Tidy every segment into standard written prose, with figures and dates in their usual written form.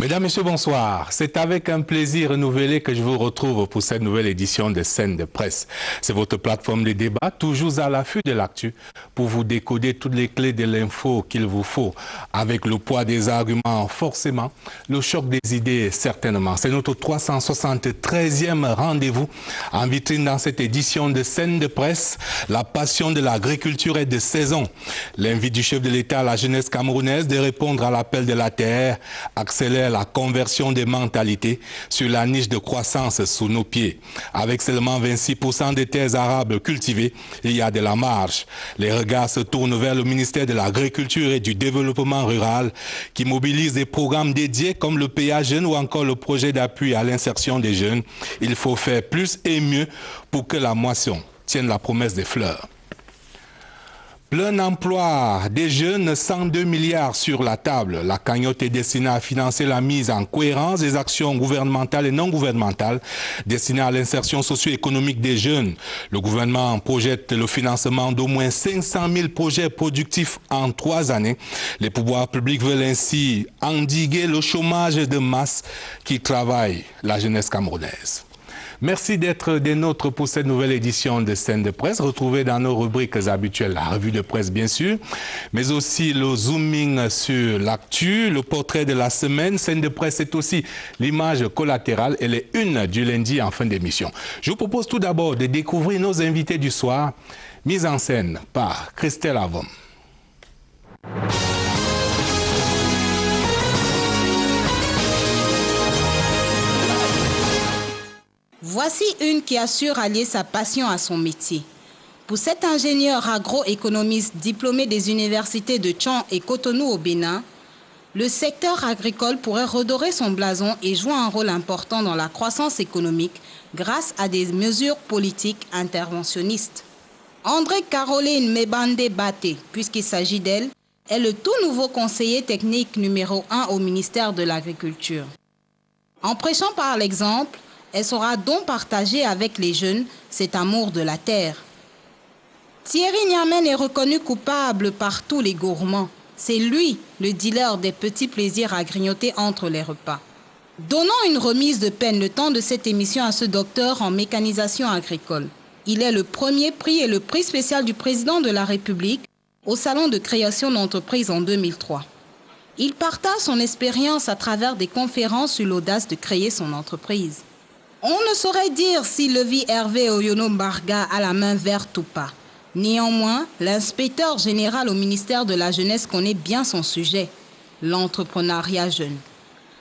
Mesdames, Messieurs, bonsoir. C'est avec un plaisir renouvelé que je vous retrouve pour cette nouvelle édition de Scène de Presse. C'est votre plateforme de débat, toujours à l'affût de l'actu, pour vous décoder toutes les clés de l'info qu'il vous faut. Avec le poids des arguments, forcément, le choc des idées, certainement. C'est notre 373e rendez-vous en vitrine dans cette édition de Scène de Presse. La passion de l'agriculture est de saison. L'invite du chef de l'État à la jeunesse camerounaise de répondre à l'appel de la terre accélère la conversion des mentalités sur la niche de croissance sous nos pieds. Avec seulement 26% des terres arables cultivées, il y a de la marge. Les regards se tournent vers le ministère de l'Agriculture et du Développement rural qui mobilise des programmes dédiés comme le PA Jeunes ou encore le projet d'appui à l'insertion des jeunes. Il faut faire plus et mieux pour que la moisson tienne la promesse des fleurs. Plein emploi des jeunes, 102 milliards sur la table. La cagnotte est destinée à financer la mise en cohérence des actions gouvernementales et non gouvernementales destinées à l'insertion socio-économique des jeunes. Le gouvernement projette le financement d'au moins 500 000 projets productifs en 3 années. Les pouvoirs publics veulent ainsi endiguer le chômage de masse qui travaille la jeunesse camerounaise. Merci d'être des nôtres pour cette nouvelle édition de Scène de Presse. Retrouvez dans nos rubriques habituelles la revue de presse bien sûr, mais aussi le zooming sur l'actu, le portrait de la semaine. Scène de Presse, c'est aussi l'image collatérale et les unes du lundi en fin d'émission. Je vous propose tout d'abord de découvrir nos invités du soir, mise en scène par Christelle Avom. Voici une qui a su rallier sa passion à son métier. Pour cet ingénieur agroéconomiste diplômé des universités de Tchon et Cotonou au Bénin, le secteur agricole pourrait redorer son blason et jouer un rôle important dans la croissance économique grâce à des mesures politiques interventionnistes. André Caroline Mebande Baté, puisqu'il s'agit d'elle, est le tout nouveau conseiller technique numéro 1 au ministère de l'Agriculture. En prêchant par l'exemple, elle saura donc partager avec les jeunes cet amour de la terre. Thierry Niamen est reconnu coupable par tous les gourmands. C'est lui, le dealer des petits plaisirs à grignoter entre les repas. Donnons une remise de peine le temps de cette émission à ce docteur en mécanisation agricole. Il est le premier prix et le prix spécial du président de la République au Salon de création d'entreprise en 2003. Il partage son expérience à travers des conférences sur l'audace de créer son entreprise. On ne saurait dire si Levi Hervé Oyono Mbarga a la main verte ou pas. Néanmoins, l'inspecteur général au ministère de la Jeunesse connaît bien son sujet, l'entrepreneuriat jeune.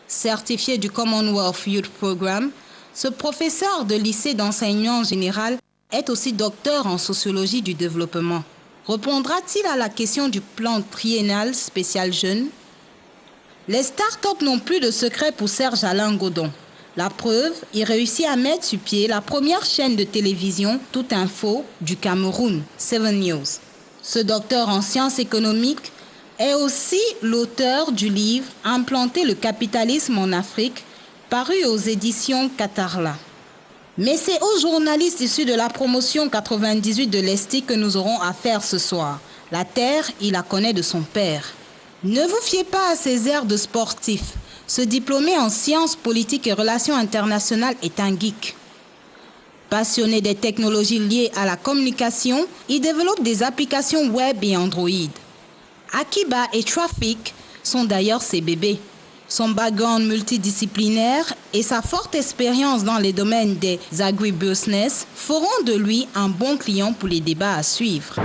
Certifié du Commonwealth Youth Programme, ce professeur de lycée d'enseignement général est aussi docteur en sociologie du développement. Répondra-t-il à la question du plan triennal spécial jeune? Les startups n'ont plus de secret pour Serge Alain Godon. La preuve, il réussit à mettre sur pied la première chaîne de télévision Toute Info du Cameroun, 7 News. Ce docteur en sciences économiques est aussi l'auteur du livre Implanter le capitalisme en Afrique, paru aux éditions Katarla. Mais c'est aux journalistes issus de la promotion 98 de l'ESTI que nous aurons affaire ce soir. La terre, il la connaît de son père. Ne vous fiez pas à ces airs de sportif. Ce diplômé en sciences politiques et relations internationales est un geek. Passionné des technologies liées à la communication, il développe des applications web et Android. Akiba et Traffic sont d'ailleurs ses bébés. Son background multidisciplinaire et sa forte expérience dans les domaines des agribusiness feront de lui un bon client pour les débats à suivre.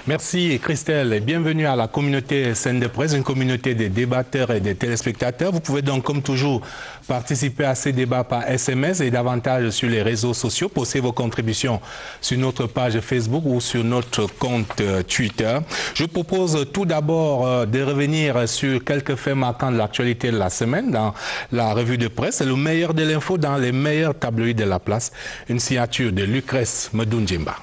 Merci Christelle et bienvenue à la communauté Scène de Presse, une communauté des débatteurs et des téléspectateurs. Vous pouvez donc comme toujours participer à ces débats par SMS et davantage sur les réseaux sociaux. Posez vos contributions sur notre page Facebook ou sur notre compte Twitter. Je vous propose tout d'abord de revenir sur quelques faits marquants de l'actualité de la semaine dans la revue de presse. C'est le meilleur de l'info dans les meilleurs tabloïds de la place. Une signature de Lucrèce Medunjimba.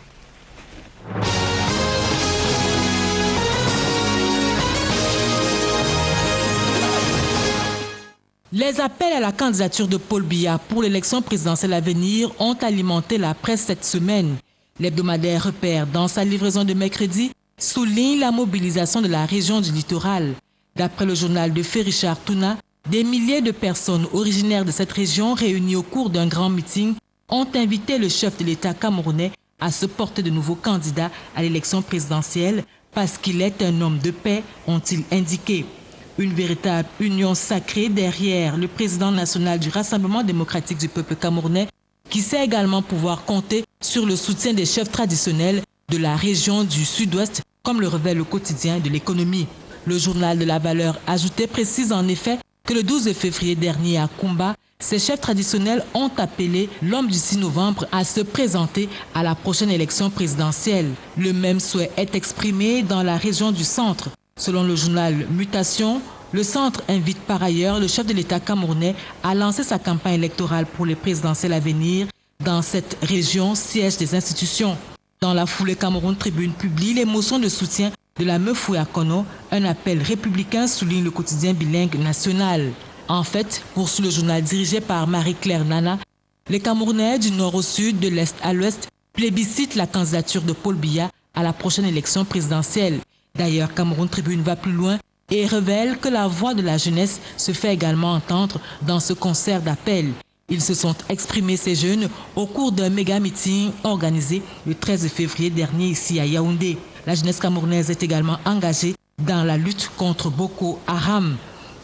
Les appels à la candidature de Paul Biya pour l'élection présidentielle à venir ont alimenté la presse cette semaine. L'hebdomadaire Repère, dans sa livraison de mercredi, souligne la mobilisation de la région du littoral. D'après le journal de Richard Touna, des milliers de personnes originaires de cette région réunies au cours d'un grand meeting ont invité le chef de l'État camerounais à se porter de nouveau candidat à l'élection présidentielle parce qu'il est un homme de paix, ont-ils indiqué. Une véritable union sacrée derrière le président national du Rassemblement démocratique du peuple camerounais qui sait également pouvoir compter sur le soutien des chefs traditionnels de la région du Sud-Ouest, comme le révèle le quotidien de l'économie. Le journal de la valeur ajoutée précise en effet que le 12 février dernier à Kumba, ces chefs traditionnels ont appelé l'homme du 6 novembre à se présenter à la prochaine élection présidentielle. Le même souhait est exprimé dans la région du centre. Selon le journal Mutation, le centre invite par ailleurs le chef de l'État camerounais à lancer sa campagne électorale pour les présidentielles à venir dans cette région, siège des institutions. Dans la foulée, Cameroun Tribune publie les motions de soutien de la Meufoué Akono, un appel républicain, souligne le quotidien bilingue national. En fait, poursuit le journal dirigé par Marie-Claire Nana, les Camerounais du nord au sud, de l'est à l'ouest, plébiscitent la candidature de Paul Biya à la prochaine élection présidentielle. D'ailleurs, Cameroun Tribune va plus loin et révèle que la voix de la jeunesse se fait également entendre dans ce concert d'appel. Ils se sont exprimés, ces jeunes, au cours d'un méga-meeting organisé le 13 février dernier ici à Yaoundé. La jeunesse camerounaise est également engagée dans la lutte contre Boko Haram,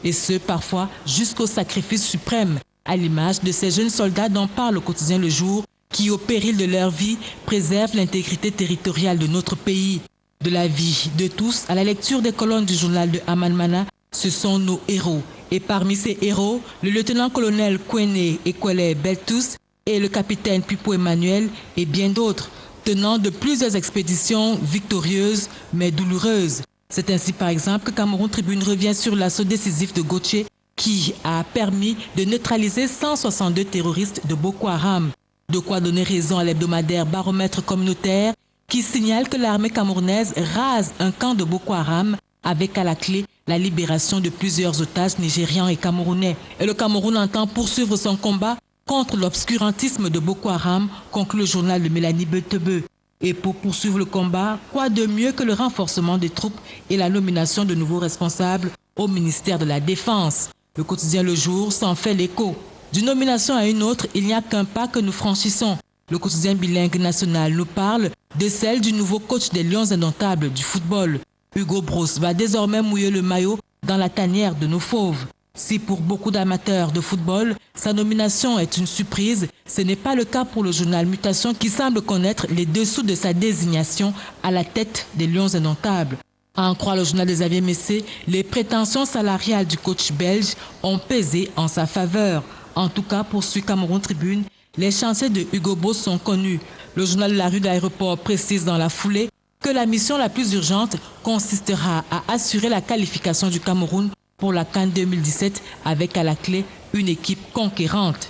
et ce, parfois, jusqu'au sacrifice suprême, à l'image de ces jeunes soldats dont parle le quotidien Le Jour, qui, au péril de leur vie, préservent l'intégrité territoriale de notre pays. De la vie de tous à la lecture des colonnes du journal de Aman Mana, ce sont nos héros. Et parmi ces héros, le lieutenant-colonel Kwene Ekwele Beltus et le capitaine Pipo Emmanuel et bien d'autres, tenant de plusieurs expéditions victorieuses mais douloureuses. C'est ainsi par exemple que Cameroun Tribune revient sur l'assaut décisif de Gauthier qui a permis de neutraliser 162 terroristes de Boko Haram. De quoi donner raison à l'hebdomadaire Baromètre communautaire qui signale que l'armée camerounaise rase un camp de Boko Haram avec à la clé la libération de plusieurs otages nigérians et camerounais. Et le Cameroun entend poursuivre son combat contre l'obscurantisme de Boko Haram, conclut le journal de Mélanie Betebe. Et pour poursuivre le combat, quoi de mieux que le renforcement des troupes et la nomination de nouveaux responsables au ministère de la Défense. Le quotidien Le Jour s'en fait l'écho. D'une nomination à une autre, il n'y a qu'un pas que nous franchissons. Le quotidien bilingue national nous parle de celle du nouveau coach des Lions indomptables du football. Hugo Broos va désormais mouiller le maillot dans la tanière de nos fauves. Si pour beaucoup d'amateurs de football, sa nomination est une surprise, ce n'est pas le cas pour le journal Mutation qui semble connaître les dessous de sa désignation à la tête des Lions indomptables. À en croire le journal de Xavier Messé, les prétentions salariales du coach belge ont pesé en sa faveur. En tout cas, poursuit Cameroun Tribune, les chantiers de Hugo Broos sont connus. Le journal de la rue d'aéroport précise dans la foulée que la mission la plus urgente consistera à assurer la qualification du Cameroun pour la CAN 2017 avec à la clé une équipe conquérante.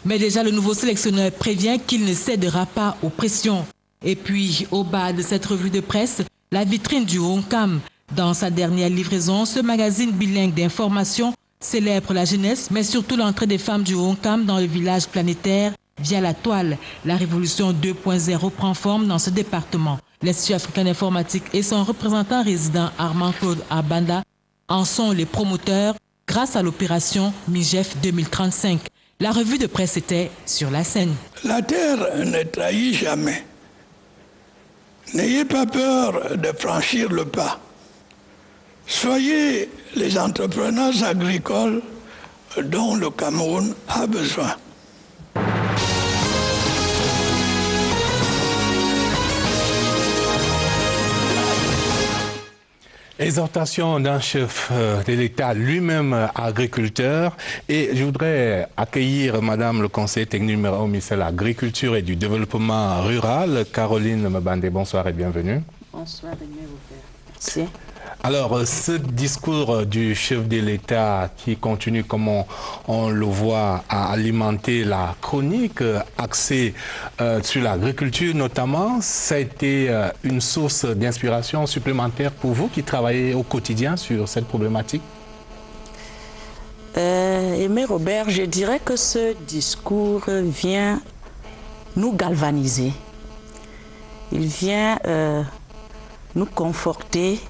Mais déjà le nouveau sélectionneur prévient qu'il ne cédera pas aux pressions. Et puis au bas de cette revue de presse, la vitrine du Honkam. Dans sa dernière livraison, ce magazine bilingue d'information célèbre la jeunesse, mais surtout l'entrée des femmes du Honkam dans le village planétaire via la toile. La révolution 2.0 prend forme dans ce département. L'Institut africain d'informatique et son représentant résident Armand Claude Abanda en sont les promoteurs grâce à l'opération MIGEF 2035. La revue de presse était sur la scène. La terre ne trahit jamais. N'ayez pas peur de franchir le pas. Soyez les entrepreneurs agricoles dont le Cameroun a besoin. Exhortation d'un chef de l'État, lui-même agriculteur. Et je voudrais accueillir Madame le conseiller technique numéro 1 au ministère de l'Agriculture et du Développement rural, Caroline Mbandé. Bonsoir et bienvenue. Bonsoir et bienvenue. Merci. Alors, ce discours du chef de l'État qui continue, comme on le voit, à alimenter la chronique axée sur l'agriculture notamment, ça a été une source d'inspiration supplémentaire pour vous qui travaillez au quotidien sur cette problématique? Aimé Robert, je dirais que ce discours vient nous galvaniser. Il vient nous conforter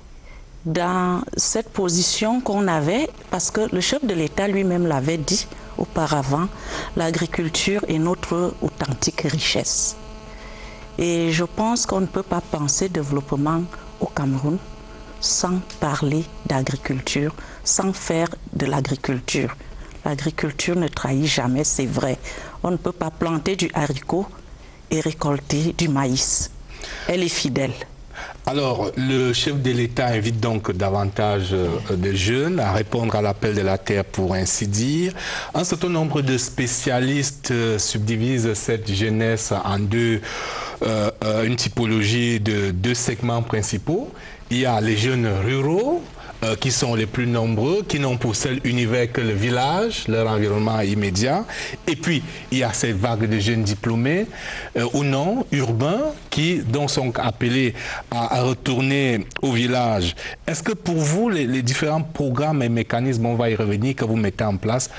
dans cette position qu'on avait, parce que le chef de l'État lui-même l'avait dit auparavant, l'agriculture est notre authentique richesse. Et je pense qu'on ne peut pas penser développement au Cameroun sans parler d'agriculture, sans faire de l'agriculture. L'agriculture ne trahit jamais, c'est vrai. On ne peut pas planter du haricot et récolter du maïs. Elle est fidèle. Alors, le chef de l'État invite donc davantage de jeunes à répondre à l'appel de la terre, pour ainsi dire. Un certain nombre de spécialistes subdivisent cette jeunesse en une typologie de deux segments principaux. Il y a les jeunes ruraux, qui sont les plus nombreux, qui n'ont pour seul univers que le village, leur environnement immédiat. Et puis, il y a ces vagues de jeunes diplômés ou non, urbains, qui donc sont appelés à retourner au village. Est-ce que pour vous, les différents programmes et mécanismes, on va y revenir, que vous mettez en place,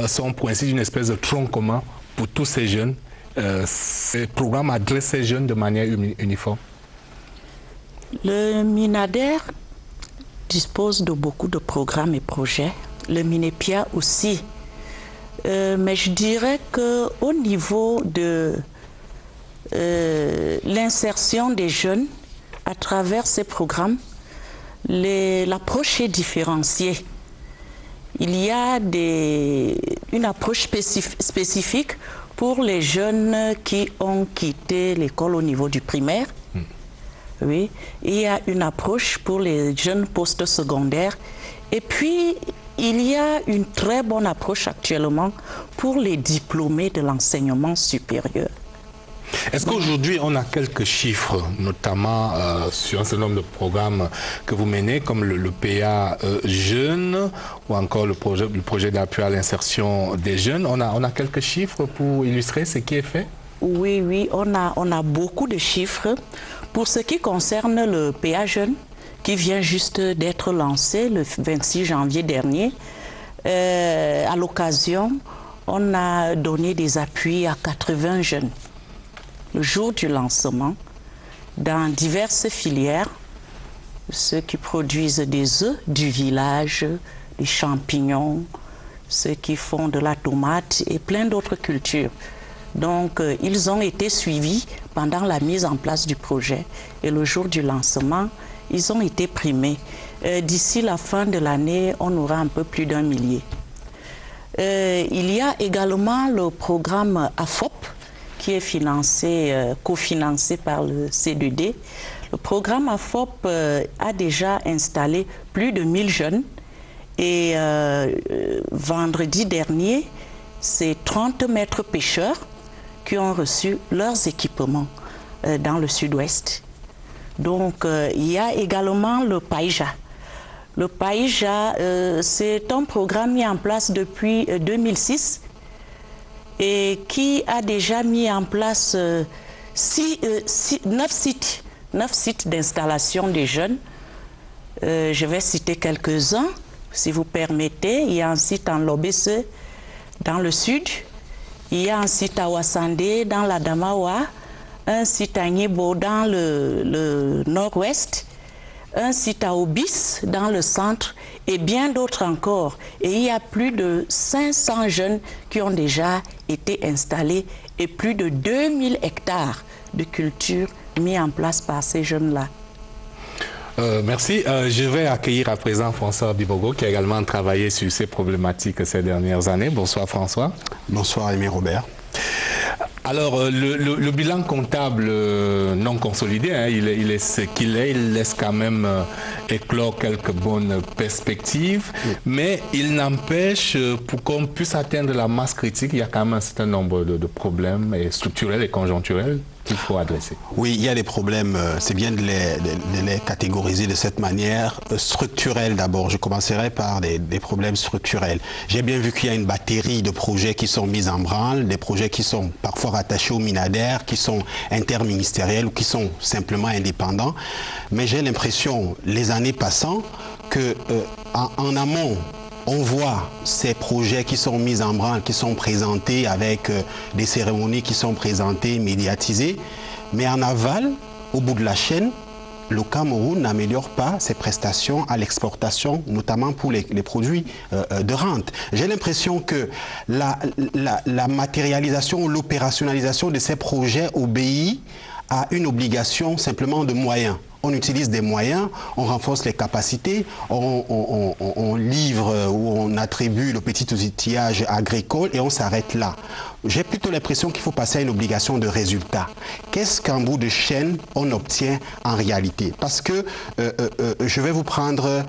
sont pour ainsi dire une espèce de tronc commun pour tous ces jeunes? Ces programmes adressent ces jeunes de manière uniforme? Le MINADER dispose de beaucoup de programmes et projets, le MINEPIA aussi. Mais je dirais qu'au niveau de l'insertion des jeunes à travers ces programmes, l'approche est différenciée. Il y a une approche spécifique pour les jeunes qui ont quitté l'école au niveau du primaire. Oui, il y a une approche pour les jeunes postes secondaires. Et puis, il y a une très bonne approche actuellement pour les diplômés de l'enseignement supérieur. Est-ce qu'aujourd'hui, on a quelques chiffres, notamment sur un certain nombre de programmes que vous menez, comme le PA Jeunes ou encore le projet d'appui à l'insertion des jeunes? On a quelques chiffres pour illustrer ce qui est fait? Oui, on a beaucoup de chiffres. Pour ce qui concerne le PA Jeunes, qui vient juste d'être lancé le 26 janvier dernier, à l'occasion, on a donné des appuis à 80 jeunes le jour du lancement dans diverses filières, ceux qui produisent des œufs du village, des champignons, ceux qui font de la tomate et plein d'autres cultures. Donc, ils ont été suivis pendant la mise en place du projet. Et le jour du lancement, ils ont été primés. D'ici la fin de l'année, on aura un peu plus d'1 millier. Il y a également le programme AFOP, qui est cofinancé par le C2D. Le programme AFOP a déjà installé plus de 1000 jeunes. Et vendredi dernier, c'est 30 maîtres pêcheurs qui ont reçu leurs équipements dans le sud-ouest. Donc, il y a également le PAIJA. Le PAIJA, c'est un programme mis en place depuis 2006 et qui a déjà mis en place 9 sites d'installation des jeunes. Je vais citer quelques-uns, si vous permettez. Il y a un site en Lobesse, dans le sud. Il y a un site à Ouassandé, dans la Damawa, un site à Niebo, dans le nord-ouest, un site à Obis, dans le centre, et bien d'autres encore. Et il y a plus de 500 jeunes qui ont déjà été installés et plus de 2000 hectares de culture mis en place par ces jeunes-là. Merci. Je vais accueillir à présent François Bibogo, qui a également travaillé sur ces problématiques ces dernières années. Bonsoir François. Bonsoir Aimé Robert. Alors, le bilan comptable non consolidé, hein, il est ce qu'il est, il laisse quand même éclore quelques bonnes perspectives, mais il n'empêche, pour qu'on puisse atteindre la masse critique, il y a quand même un certain nombre de problèmes structurels et conjoncturels qu'il faut adresser. Oui, il y a des problèmes, c'est bien de les catégoriser de cette manière. Structurelle d'abord, je commencerai par des problèmes structurels. J'ai bien vu qu'il y a une batterie de projets qui sont mis en branle, des projets qui sont parfois rattachés au MINADER, qui sont interministériels ou qui sont simplement indépendants. Mais j'ai l'impression, les années passant, qu'en amont, on voit ces projets qui sont mis en branle, qui sont présentés avec des cérémonies qui sont présentées, médiatisées, mais en aval, au bout de la chaîne, le Cameroun n'améliore pas ses prestations à l'exportation, notamment pour les produits de rente. J'ai l'impression que la matérialisation, l'opérationnalisation de ces projets obéit à une obligation simplement de moyens. On utilise des moyens, on renforce les capacités, on livre ou on attribue le petit outillage agricole et on s'arrête là. J'ai plutôt l'impression qu'il faut passer à une obligation de résultat. Qu'est-ce qu'en bout de chaîne on obtient en réalité? Parce que je vais vous prendre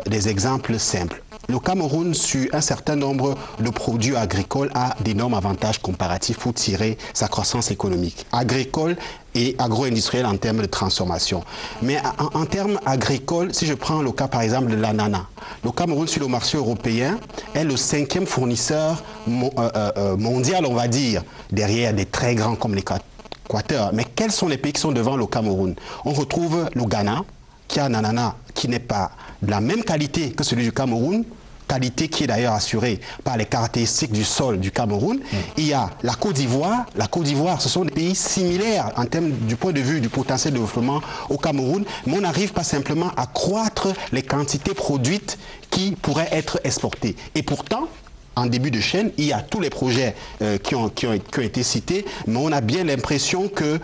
des exemples simples. Le Cameroun, sur un certain nombre de produits agricoles, a d'énormes avantages comparatifs pour tirer sa croissance économique, agricole et agro-industrielle en termes de transformation. Mais en termes agricoles, si je prends le cas par exemple de l'ananas, le Cameroun sur le marché européen est le 5e fournisseur mondial, on va dire, derrière des très grands comme l'Équateur. Mais quels sont les pays qui sont devant le Cameroun? On retrouve le Ghana, qui a un ananas qui n'est pas de la même qualité que celui du Cameroun, qualité qui est d'ailleurs assurée par les caractéristiques du sol du Cameroun. Il y a la Côte d'Ivoire. La Côte d'Ivoire, ce sont des pays similaires en termes du point de vue du potentiel de développement au Cameroun, mais on n'arrive pas simplement à croître les quantités produites qui pourraient être exportées. Et pourtant, en début de chaîne, il y a tous les projets qui ont été cités, mais on a bien l'impression que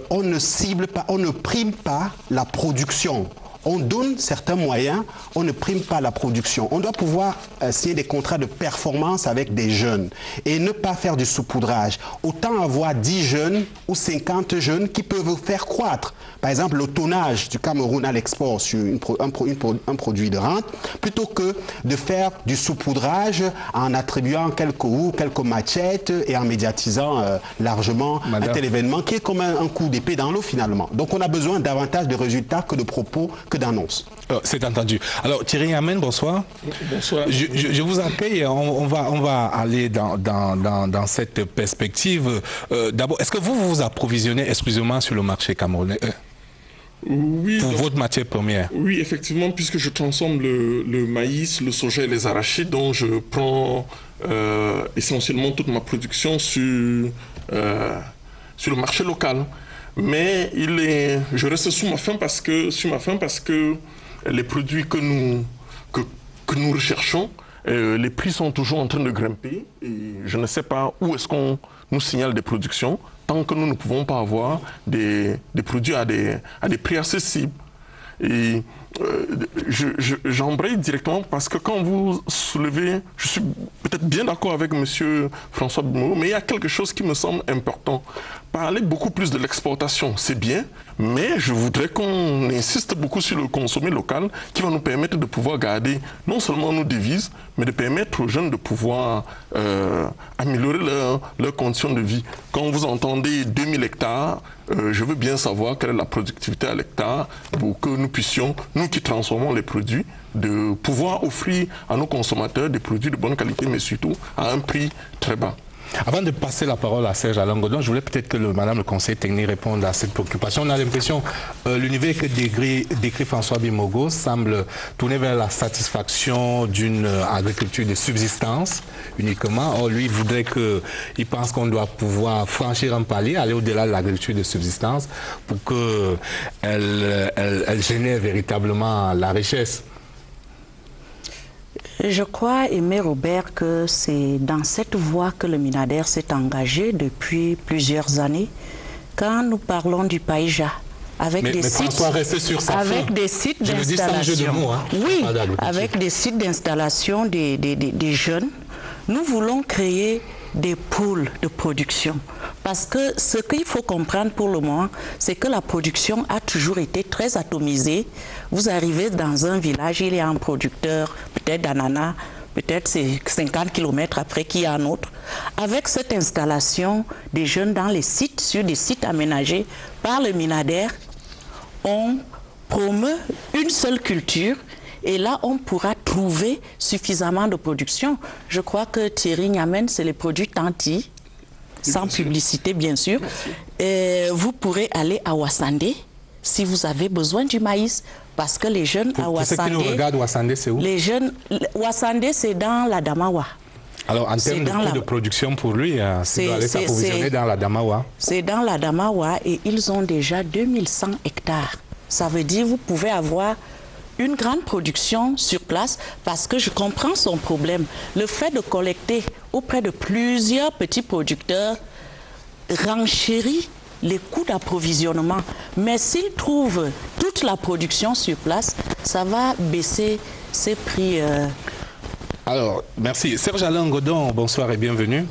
on ne cible pas, on ne prime pas la production. On donne certains moyens, on ne prime pas la production. On doit pouvoir signer des contrats de performance avec des jeunes et ne pas faire du saupoudrage. Autant avoir 10 jeunes ou 50 jeunes qui peuvent faire croître. Par exemple, le tonnage du Cameroun à l'export sur un produit de rente, plutôt que de faire du saupoudrage en attribuant quelques roues, quelques machettes et en médiatisant largement un tel événement qui est comme un coup d'épée dans l'eau finalement. Donc on a besoin davantage de résultats que de propos, que d'annonces. C'est entendu. Alors Thierry Amen, bonsoir. Bonsoir. Je vous appelle, on va aller dans cette perspective. D'abord, est-ce que vous vous approvisionnez exclusivement sur le marché camerounais Oui, pour votre matière première? Oui, effectivement, puisque je transforme le maïs, le soja et les arachides, dont je prends essentiellement toute ma production sur le marché local. Mais je reste sous ma faim parce que les produits que nous recherchons, les prix sont toujours en train de grimper et je ne sais pas où est-ce qu'on nous signale des productions tant que nous ne pouvons pas avoir des produits à des prix accessibles. Et j'embraye directement parce que quand vous soulevez, je suis peut-être bien d'accord avec M. François Bimogo, mais il y a quelque chose qui me semble important. Parler beaucoup plus de l'exportation, c'est bien, mais je voudrais qu'on insiste beaucoup sur le consommer local qui va nous permettre de pouvoir garder non seulement nos devises, mais de permettre aux jeunes de pouvoir améliorer leurs conditions de vie. Quand vous entendez 2000 hectares, je veux bien savoir quelle est la productivité à l'hectare pour que nous puissions, nous qui transformons les produits, de pouvoir offrir à nos consommateurs des produits de bonne qualité, mais surtout à un prix très bas. Avant de passer la parole à Serge Alain Godon, je voulais peut-être que Madame le conseiller technique réponde à cette préoccupation. On a l'impression que l'univers que décrit François Bimogo semble tourner vers la satisfaction d'une agriculture de subsistance uniquement. Or, lui, il pense qu'on doit pouvoir franchir un palier, aller au-delà de l'agriculture de subsistance pour qu'elle génère véritablement la richesse. Je crois, Aimé Robert, que c'est dans cette voie que le Minader s'est engagé depuis plusieurs années. Quand nous parlons du Païja, avec des sites d'installation, oui, avec des sites d'installation des jeunes, nous voulons créer des pôles de production. Parce que ce qu'il faut comprendre pour le moment, c'est que la production a toujours été très atomisée. Vous arrivez dans un village, il y a un producteur, peut-être d'ananas, peut-être c'est 50 km après qu'il y a un autre. Avec cette installation des jeunes dans les sites, sur des sites aménagés par le Minader, on promeut une seule culture. Et là, on pourra trouver suffisamment de production. Je crois que Thierry Niamen, c'est les produits Tanti, sans publicité bien sûr. Et vous pourrez aller à Ouassandé si vous avez besoin du maïs. Parce que les jeunes à Ouassandé... Pour ceux qui nous regardent, Ouassandé, c'est où? Les jeunes... Ouassandé, c'est dans la Damawa. Alors, en termes de coût de production pour lui, c'est d'aller s'approvisionner dans la Damawa. C'est dans la Damawa et ils ont déjà 2100 hectares. Ça veut dire que vous pouvez avoir une grande production sur place parce que je comprends son problème. Le fait de collecter auprès de plusieurs petits producteurs renchérit les coûts d'approvisionnement. Mais s'ils trouvent toute la production sur place, ça va baisser ces prix. Alors, merci. Serge Alain Godon, bonsoir et bienvenue.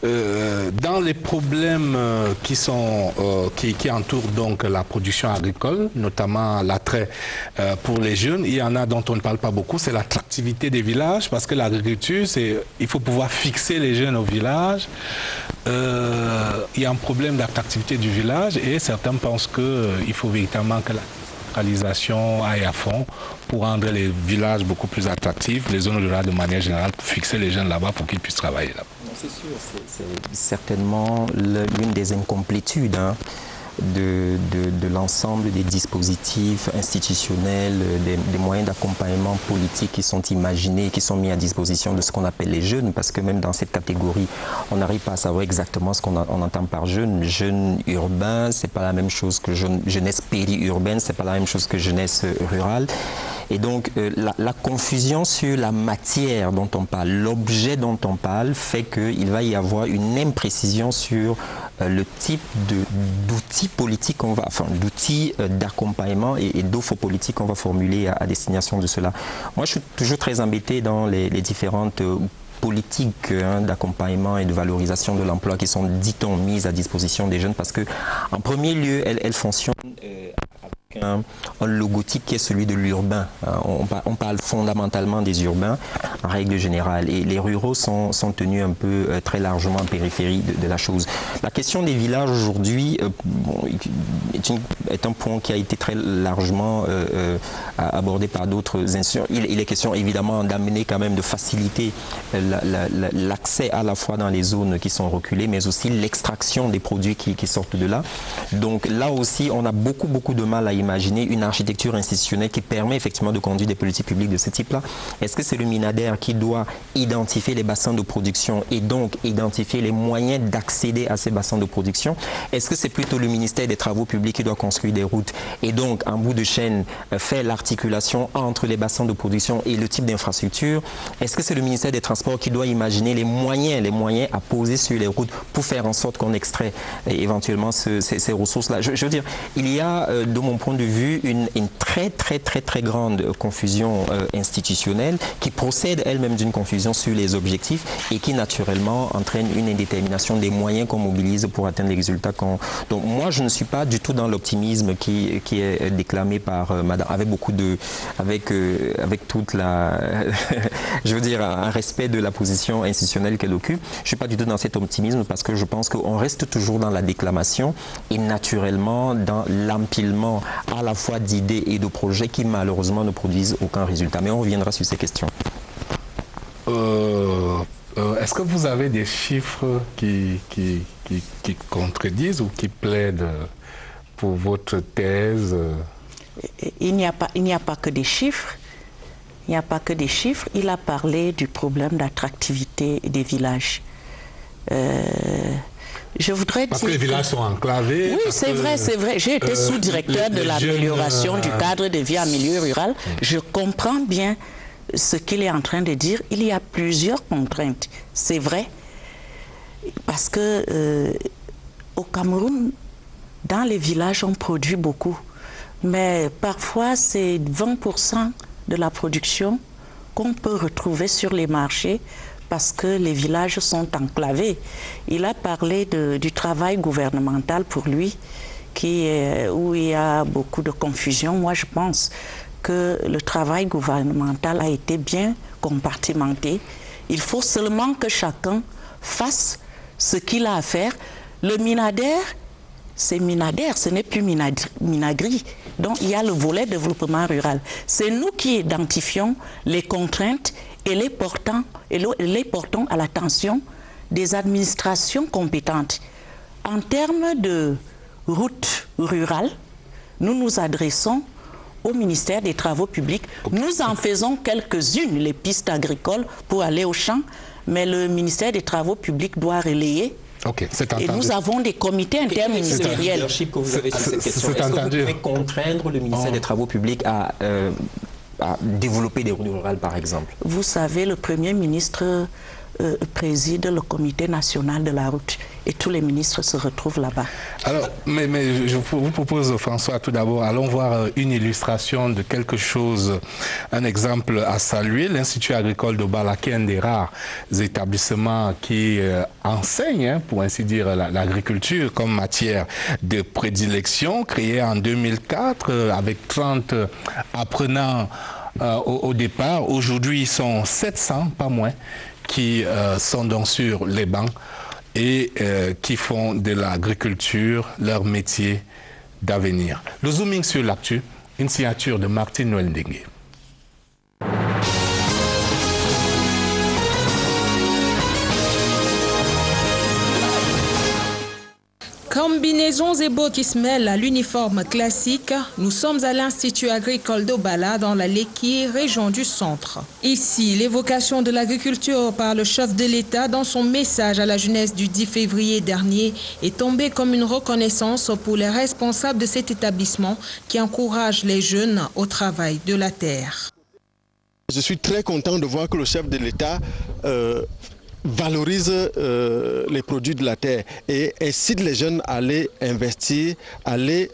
Dans les problèmes qui entourent donc la production agricole, notamment l'attrait pour les jeunes, il y en a dont on ne parle pas beaucoup, c'est l'attractivité des villages, parce que l'agriculture, il faut pouvoir fixer les jeunes au village. Il y a un problème d'attractivité du village et certains pensent qu'il faut véritablement que la centralisation aille à fond pour rendre les villages beaucoup plus attractifs, les zones rurales de manière générale, pour fixer les jeunes là-bas pour qu'ils puissent travailler là-bas. C'est sûr, c'est certainement l'une des incomplétudes de l'ensemble des dispositifs institutionnels, des moyens d'accompagnement politique qui sont imaginés, qui sont mis à disposition de ce qu'on appelle les jeunes, parce que même dans cette catégorie, on n'arrive pas à savoir exactement ce qu'on entend par jeune. Jeune urbain, c'est pas la même chose que jeunesse périurbaine, c'est pas la même chose que jeunesse rurale. Et donc, la confusion sur la matière dont on parle, l'objet dont on parle, fait qu'il va y avoir une imprécision sur le type d'outils politiques d'outils d'accompagnement et d'offres politiques qu'on va formuler à destination de cela. Moi, je suis toujours très embêté dans les différentes politiques d'accompagnement et de valorisation de l'emploi qui sont, dit-on, mises à disposition des jeunes parce que, en premier lieu, elles fonctionnent avec un logotype qui est celui de l'urbain. On parle fondamentalement des urbains en règle générale et les ruraux sont tenus un peu très largement en périphérie de la chose. La question des villages aujourd'hui est un point qui a été très largement abordé par d'autres institutions. Il est question évidemment d'amener quand même de faciliter l'accès à la fois dans les zones qui sont reculées mais aussi l'extraction des produits qui sortent de là. Donc là aussi on a beaucoup de mal à imaginer une architecture institutionnelle qui permet effectivement de conduire des politiques publiques de ce type-là. Est-ce que c'est le Minader qui doit identifier les bassins de production et donc identifier les moyens d'accéder à ces bassins de production? Est-ce que c'est plutôt le ministère des Travaux publics qui doit construire des routes et donc en bout de chaîne faire l'articulation entre les bassins de production et le type d'infrastructure? Est-ce que c'est le ministère des Transports qui doit imaginer les moyens à poser sur les routes pour faire en sorte qu'on extrait éventuellement ces ressources-là? Je veux dire, il y a de mon point de vue une très grande confusion institutionnelle qui procède elle-même d'une confusion sur les objectifs et qui naturellement entraîne une indétermination des moyens qu'on mobilise pour atteindre les résultats qu'on... Donc moi je ne suis pas du tout dans l'optimisme qui est déclamé par madame, avec toute la je veux dire un respect de la position institutionnelle qu'elle occupe. Je ne suis pas du tout dans cet optimisme parce que je pense qu'on reste toujours dans la déclamation et naturellement dans l'empilement à la fois d'idées et de projets qui malheureusement ne produisent aucun résultat. Mais on reviendra sur ces questions. Est-ce que vous avez des chiffres qui contredisent ou qui plaident pour votre thèse? Il n'y a pas que des chiffres. Il n'y a pas que des chiffres. Il a parlé du problème d'attractivité des villages. Je voudrais parce que les villages sont enclavés. Oui, c'est vrai. J'ai été sous-directeur de l'amélioration du cadre de vie en milieu rural. Je comprends bien ce qu'il est en train de dire. Il y a plusieurs contraintes, c'est vrai. Parce que au Cameroun, dans les villages, on produit beaucoup. Mais parfois, c'est 20% de la production qu'on peut retrouver sur les marchés parce que les villages sont enclavés. Il a parlé du travail gouvernemental pour lui, où il y a beaucoup de confusion. Moi, je pense que le travail gouvernemental a été bien compartimenté. Il faut seulement que chacun fasse ce qu'il a à faire. Le Minader, c'est Minader, ce n'est plus Minagri. Donc, il y a le volet développement rural. C'est nous qui identifions les contraintes et les portons à l'attention des administrations compétentes. En termes de routes rurales, nous nous adressons au ministère des Travaux publics. Nous en faisons quelques-unes, les pistes agricoles pour aller au champ, mais le ministère des Travaux publics doit relayer. Ok, c'est entendu. Et nous avons des comités interministériels. Le leadership que vous avez sur cette question, est-ce que vous pouvez contraindre le ministère des Travaux publics à développer des routes rurales, par exemple? Vous savez, le Premier ministre préside le comité national de la route et tous les ministres se retrouvent là-bas. Alors, mais je vous propose, François, tout d'abord, allons voir une illustration de quelque chose, un exemple à saluer. L'Institut agricole de Bala, qui est un des rares établissements qui enseigne, pour ainsi dire, l'agriculture comme matière de prédilection, créé en 2004 avec 30 apprenants au départ. Aujourd'hui, ils sont 700, pas moins, qui sont donc sur les bancs et qui font de l'agriculture leur métier d'avenir. Le zooming sur l'actu, une signature de Martine Noël Ndengue. Combinaisons et beaux qui se mêlent à l'uniforme classique, nous sommes à l'Institut agricole d'Obala dans la Leki, région du centre. Ici, l'évocation de l'agriculture par le chef de l'État dans son message à la jeunesse du 10 février dernier est tombée comme une reconnaissance pour les responsables de cet établissement qui encouragent les jeunes au travail de la terre. Je suis très content de voir que le chef de l'État valorise les produits de la terre et incite les jeunes à aller investir, à aller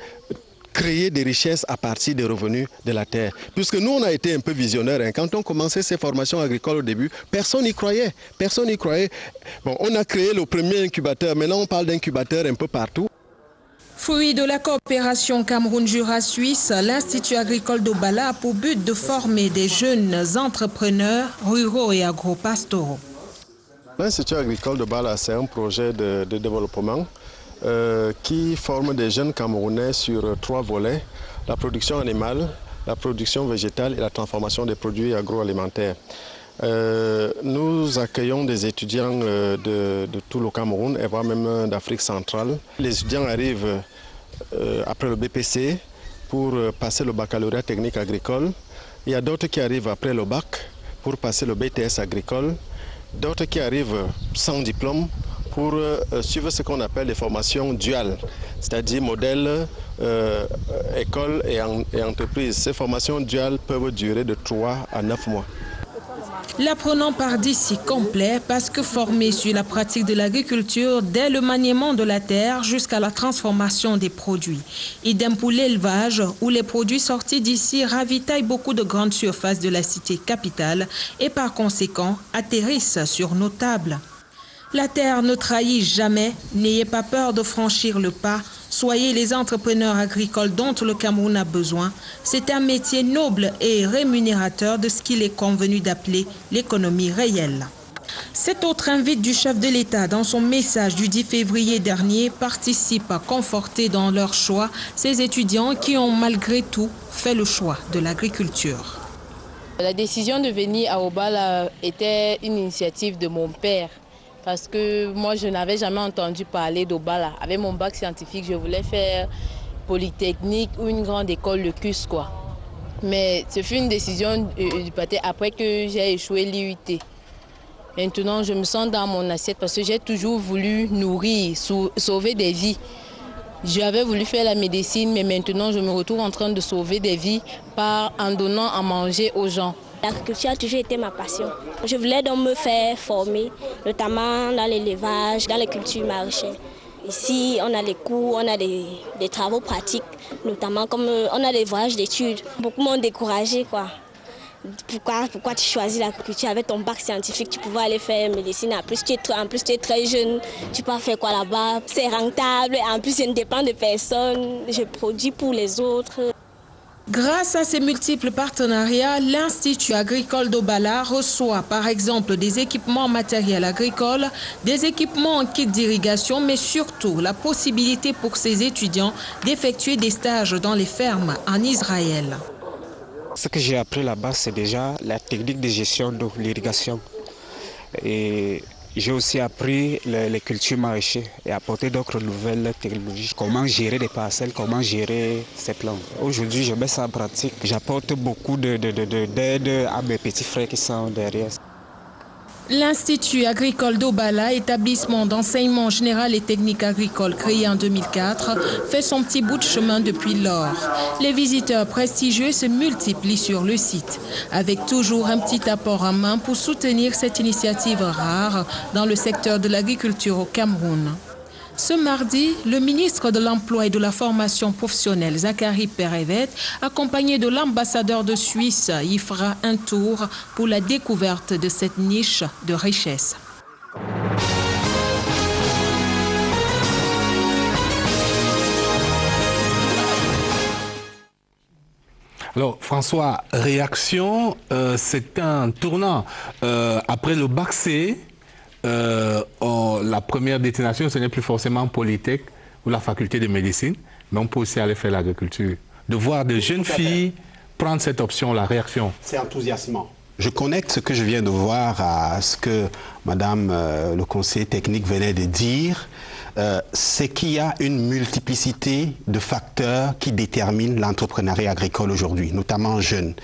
créer des richesses à partir des revenus de la terre. Puisque nous, on a été un peu visionnaires. Hein. Quand on commençait ces formations agricoles au début, personne n'y croyait. Personne n'y croyait. Bon, on a créé le premier incubateur. Maintenant, on parle d'incubateur un peu partout. Fruit de la coopération Cameroun-Jura-Suisse, l'Institut agricole d'Obala a pour but de former des jeunes entrepreneurs ruraux et agro-pastoraux. L'Institut agricole de Bala, c'est un projet de développement qui forme des jeunes Camerounais sur 3 volets, la production animale, la production végétale et la transformation des produits agroalimentaires. Nous accueillons des étudiants de tout le Cameroun et voire même d'Afrique centrale. Les étudiants arrivent après le BPC pour passer le baccalauréat technique agricole. Il y a d'autres qui arrivent après le bac pour passer le BTS agricole. D'autres qui arrivent sans diplôme pour suivre ce qu'on appelle les formations duales, c'est-à-dire modèle, école et entreprise. Ces formations duales peuvent durer de 3 à 9 mois. L'apprenant part d'ici complet parce que formé sur la pratique de l'agriculture dès le maniement de la terre jusqu'à la transformation des produits. Idem pour l'élevage où les produits sortis d'ici ravitaillent beaucoup de grandes surfaces de la cité capitale et par conséquent atterrissent sur nos tables. La terre ne trahit jamais, n'ayez pas peur de franchir le pas. Soyez les entrepreneurs agricoles dont le Cameroun a besoin. C'est un métier noble et rémunérateur de ce qu'il est convenu d'appeler l'économie réelle. Cet autre invite du chef de l'État dans son message du 10 février dernier participe à conforter dans leur choix ces étudiants qui ont malgré tout fait le choix de l'agriculture. La décision de venir à Obala était une initiative de mon père. Parce que moi, je n'avais jamais entendu parler d'Obala. Avec mon bac scientifique, je voulais faire Polytechnique ou une grande école, le CUS, quoi. Mais ce fut une décision du pâté après que j'ai échoué l'IUT. Maintenant, je me sens dans mon assiette parce que j'ai toujours voulu nourrir, sauver des vies. J'avais voulu faire la médecine, mais maintenant, je me retrouve en train de sauver des vies en donnant à manger aux gens. L'agriculture a toujours été ma passion. Je voulais donc me faire former, notamment dans l'élevage, dans les cultures maraîchères. Ici, on a les cours, on a des travaux pratiques, notamment comme on a des voyages d'études. Beaucoup m'ont découragé, quoi. Pourquoi tu choisis l'agriculture? Avec ton bac scientifique, tu pouvais aller faire médecine. En plus, tu es très jeune, tu peux faire quoi là-bas? C'est rentable, en plus, je ne dépends de personne, je produis pour les autres. Grâce à ces multiples partenariats, l'Institut agricole d'Obala reçoit par exemple des équipements matériels agricoles, des équipements en kit d'irrigation, mais surtout la possibilité pour ces étudiants d'effectuer des stages dans les fermes en Israël. Ce que j'ai appris là-bas, c'est déjà la technique de gestion de l'irrigation. Et j'ai aussi appris les cultures maraîchères et apporté d'autres nouvelles technologies. Comment gérer des parcelles, comment gérer cette langue. Aujourd'hui, je mets ça en pratique. J'apporte beaucoup d'aide à mes petits frères qui sont derrière. L'Institut agricole d'Obala, établissement d'enseignement général et technique agricole créé en 2004, fait son petit bout de chemin depuis lors. Les visiteurs prestigieux se multiplient sur le site, avec toujours un petit apport en main pour soutenir cette initiative rare dans le secteur de l'agriculture au Cameroun. Ce mardi, le ministre de l'Emploi et de la Formation professionnelle, Zachary Perevet, accompagné de l'ambassadeur de Suisse, y fera un tour pour la découverte de cette niche de richesse. Alors, François, réaction, c'est un tournant. Après le bac C, la première destination, ce n'est plus forcément Polytech ou la faculté de médecine, mais on peut aussi aller faire l'agriculture. De voir de jeunes filles prendre cette option, la réaction. C'est enthousiasmant. Je connecte ce que je viens de voir à ce que Madame le conseiller technique venait de dire. C'est qu'il y a une multiplicité de facteurs qui déterminent l'entrepreneuriat agricole aujourd'hui, notamment jeunes.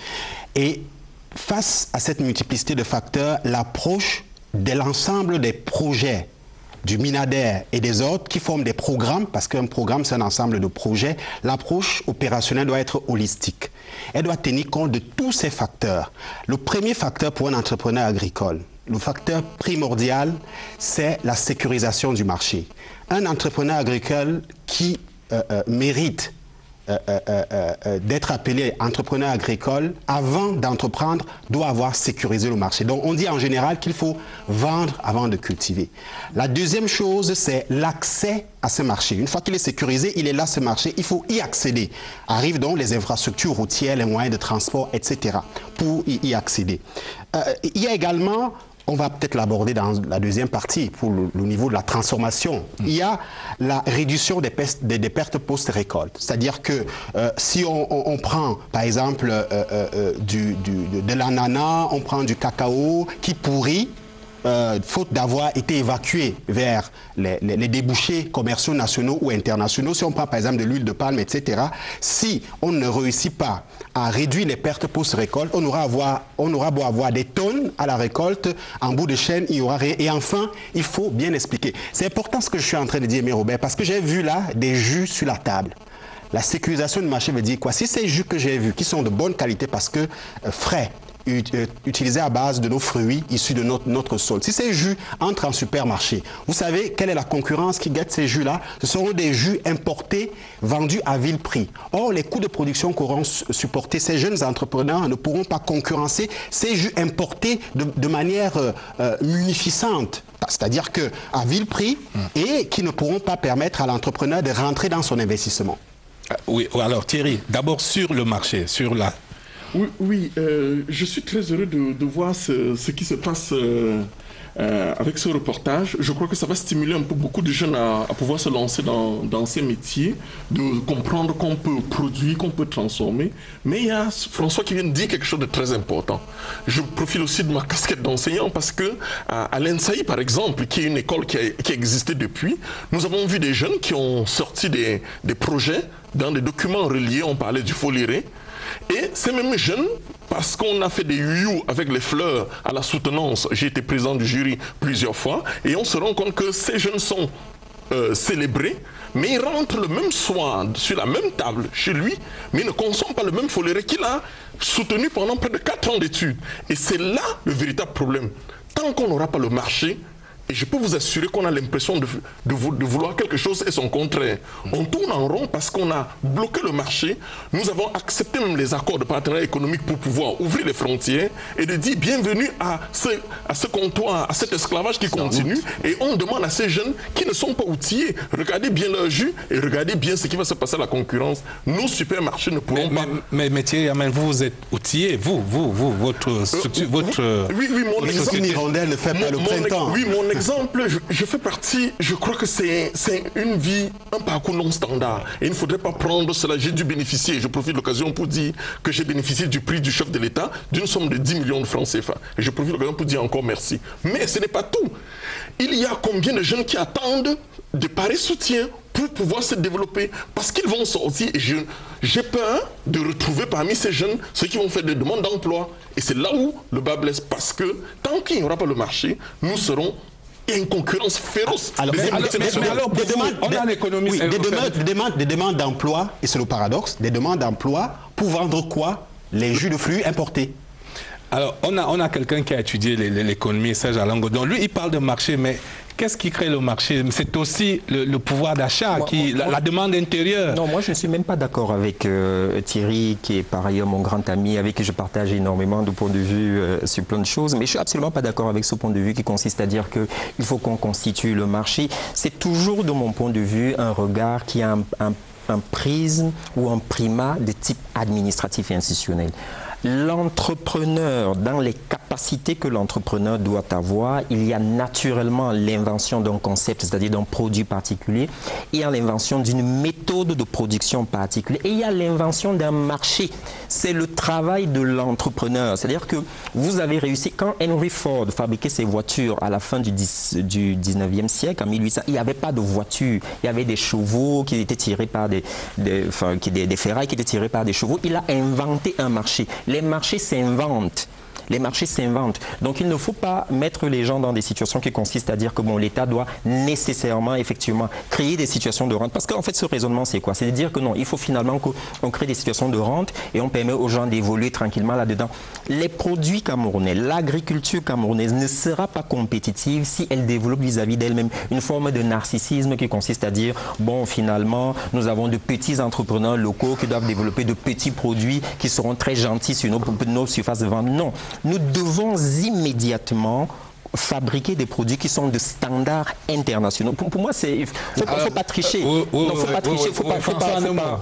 Et face à cette multiplicité de facteurs, l'approche de l'ensemble des projets du MINADER et des autres qui forment des programmes, parce qu'un programme c'est un ensemble de projets, l'approche opérationnelle doit être holistique. Elle doit tenir compte de tous ces facteurs. Le premier facteur pour un entrepreneur agricole, le facteur primordial, c'est la sécurisation du marché. Un entrepreneur agricole qui mérite d'être appelé entrepreneur agricole, avant d'entreprendre, doit avoir sécurisé le marché. Donc on dit en général qu'il faut vendre avant de cultiver. La deuxième chose, c'est l'accès à ce marché. Une fois qu'il est sécurisé, il est là ce marché, il faut y accéder. Arrivent donc les infrastructures routières, les moyens de transport, etc. pour y accéder. Il y a également, on va peut-être l'aborder dans la deuxième partie, pour le niveau de la transformation. Il y a la réduction des pertes post-récolte. C'est-à-dire que si on prend, par exemple, de l'ananas, on prend du cacao qui pourrit, faute d'avoir été évacué vers les débouchés commerciaux nationaux ou internationaux, si on prend par exemple de l'huile de palme, etc., si on ne réussit pas à réduire les pertes post-récolte, on aura beau avoir des tonnes à la récolte, en bout de chaîne, il n'y aura rien. Et enfin, il faut bien expliquer. C'est important ce que je suis en train de dire, mais Robert, parce que j'ai vu là des jus sur la table. La sécurisation du marché veut dire quoi? Si ces jus que j'ai vus, qui sont de bonne qualité parce que frais, utilisés à base de nos fruits issus de notre sol. Si ces jus entrent en supermarché, vous savez quelle est la concurrence qui guette ces jus-là? Ce seront des jus importés, vendus à vil prix. Or, les coûts de production qu'auront supportés ces jeunes entrepreneurs ne pourront pas concurrencer ces jus importés de manière munificente. C'est-à-dire qu'à vil prix et qui ne pourront pas permettre à l'entrepreneur de rentrer dans son investissement. Oui, alors Thierry, d'abord sur le marché, sur la... Oui, je suis très heureux de voir ce qui se passe avec ce reportage. Je crois que ça va stimuler un peu beaucoup de jeunes à pouvoir se lancer dans ces métiers, de comprendre qu'on peut produire, qu'on peut transformer. Mais il y a François qui vient de dire quelque chose de très important. Je profite aussi de ma casquette d'enseignant parce que à l'ENSAI, par exemple, qui est une école qui existait depuis, nous avons vu des jeunes qui ont sorti des projets dans des documents reliés. On parlait du foléré. Et ces mêmes jeunes, parce qu'on a fait des you avec les fleurs à la soutenance, j'ai été président du jury plusieurs fois, et on se rend compte que ces jeunes sont célébrés, mais ils rentrent le même soir sur la même table chez lui, mais ils ne consomment pas le même foléré qu'il a soutenu pendant près de 4 ans d'études. Et c'est là le véritable problème. Tant qu'on n'aura pas le marché, et je peux vous assurer qu'on a l'impression de vouloir quelque chose et son contraire. On tourne en rond parce qu'on a bloqué le marché. Nous avons accepté même les accords de partenariat économique pour pouvoir ouvrir les frontières et de dire bienvenue à ce comptoir, à cet esclavage qui continue. Et on demande à ces jeunes qui ne sont pas outillés, regardez bien leur jus et regardez bien ce qui va se passer à la concurrence. Nos supermarchés ne pourront pas... Mais Thierry, vous êtes outillés, votre structure, votre... Oui, mon exemple... Hirondelle ne fait pas le printemps. Oui, mon exemple, je fais partie, je crois que c'est une vie, un parcours non standard. Et il ne faudrait pas prendre cela. J'ai dû bénéficier, je profite de l'occasion pour dire que j'ai bénéficié du prix du chef de l'État d'une somme de 10 millions de francs CFA. Et je profite de l'occasion pour dire encore merci. Mais ce n'est pas tout. Il y a combien de jeunes qui attendent de pareils soutiens pour pouvoir se développer, parce qu'ils vont sortir, et j'ai peur de retrouver parmi ces jeunes ceux qui vont faire des demandes d'emploi. Et c'est là où le bas blesse, parce que tant qu'il n'y aura pas le marché, nous serons une concurrence féroce. Alors, des demandes d'emploi, et c'est le paradoxe, des demandes d'emploi pour vendre quoi? Les jus de fruits importés. Alors, on a quelqu'un qui a étudié l'économie, Serge Alangodon. Lui, il parle de marché, mais qu'est-ce qui crée le marché? C'est aussi le pouvoir d'achat, la demande intérieure. Non, moi je ne suis même pas d'accord avec Thierry, qui est par ailleurs mon grand ami, avec qui je partage énormément de points de vue sur plein de choses. Mais je ne suis absolument pas d'accord avec ce point de vue qui consiste à dire qu'il faut qu'on constitue le marché. C'est toujours, de mon point de vue, un regard qui a un prisme ou un primat de type administratif et institutionnel. L'entrepreneur, dans les capacités que l'entrepreneur doit avoir, il y a naturellement l'invention d'un concept, c'est-à-dire d'un produit particulier, il y a l'invention d'une méthode de production particulière, et il y a l'invention d'un marché. C'est le travail de l'entrepreneur. C'est-à-dire que vous avez réussi, quand Henry Ford fabriquait ses voitures à la fin du 19e siècle, en 1800, il n'y avait pas de voitures, il y avait des chevaux qui étaient tirés par des ferrailles qui étaient tirées par des chevaux. Il a inventé un marché. Les marchés s'inventent. Les marchés s'inventent. Donc il ne faut pas mettre les gens dans des situations qui consistent à dire que bon, l'État doit nécessairement, effectivement, créer des situations de rente. Parce qu'en fait, ce raisonnement, c'est quoi? C'est de dire que non, il faut finalement qu'on crée des situations de rente et on permet aux gens d'évoluer tranquillement là-dedans. Les produits camerounais, l'agriculture camerounaise ne sera pas compétitive si elle développe vis-à-vis d'elle-même une forme de narcissisme qui consiste à dire, bon, finalement, nous avons de petits entrepreneurs locaux qui doivent développer de petits produits qui seront très gentils sur nos surfaces de vente. Non. Nous devons immédiatement fabriquer des produits qui sont de standards internationaux. Pour moi, il ne faut pas tricher. Il ne faut pas tricher.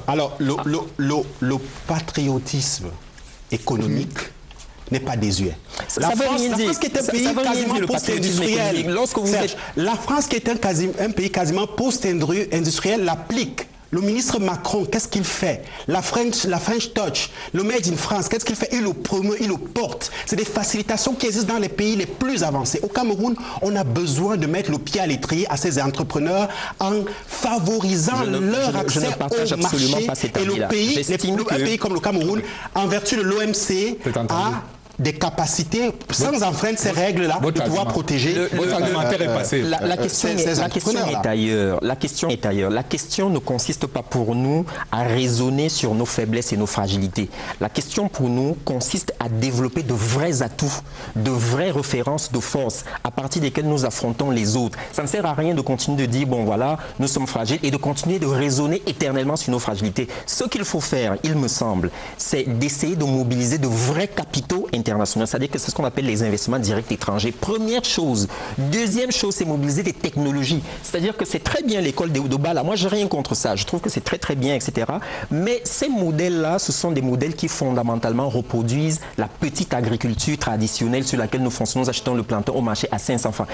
Alors, le patriotisme économique n'est pas désuet. La France qui est un pays quasiment post-industriel, la France qui est un pays quasiment post-industriel l'applique. Le ministre Macron, qu'est-ce qu'il fait? La French Touch, le Made in France, qu'est-ce qu'il fait? Il le promeut, il le porte. C'est des facilitations qui existent dans les pays les plus avancés. Au Cameroun, on a besoin de mettre le pied à l'étrier à ces entrepreneurs en favorisant leur accès au marché. Et un pays comme le Cameroun, en vertu de l'OMC, a des capacités, sans enfreindre ces règles-là, de pouvoir protéger. Votre argumentaire est passé. La question est ailleurs. La question est ailleurs. La question ne consiste pas pour nous à raisonner sur nos faiblesses et nos fragilités. La question pour nous consiste à développer de vrais atouts, de vraies références de force à partir desquelles nous affrontons les autres. Ça ne sert à rien de continuer de dire, bon voilà, nous sommes fragiles et de continuer de raisonner éternellement sur nos fragilités. Ce qu'il faut faire, il me semble, c'est d'essayer de mobiliser de vrais capitaux internationaux. C'est-à-dire que c'est ce qu'on appelle les investissements directs étrangers. Première chose. Deuxième chose, c'est mobiliser des technologies. C'est-à-dire que c'est très bien l'école de Bala. Moi, je n'ai rien contre ça. Je trouve que c'est très très bien, etc. Mais ces modèles-là, ce sont des modèles qui fondamentalement reproduisent la petite agriculture traditionnelle sur laquelle nous fonctionnons. Nous achetons le plantain au marché à 500 francs.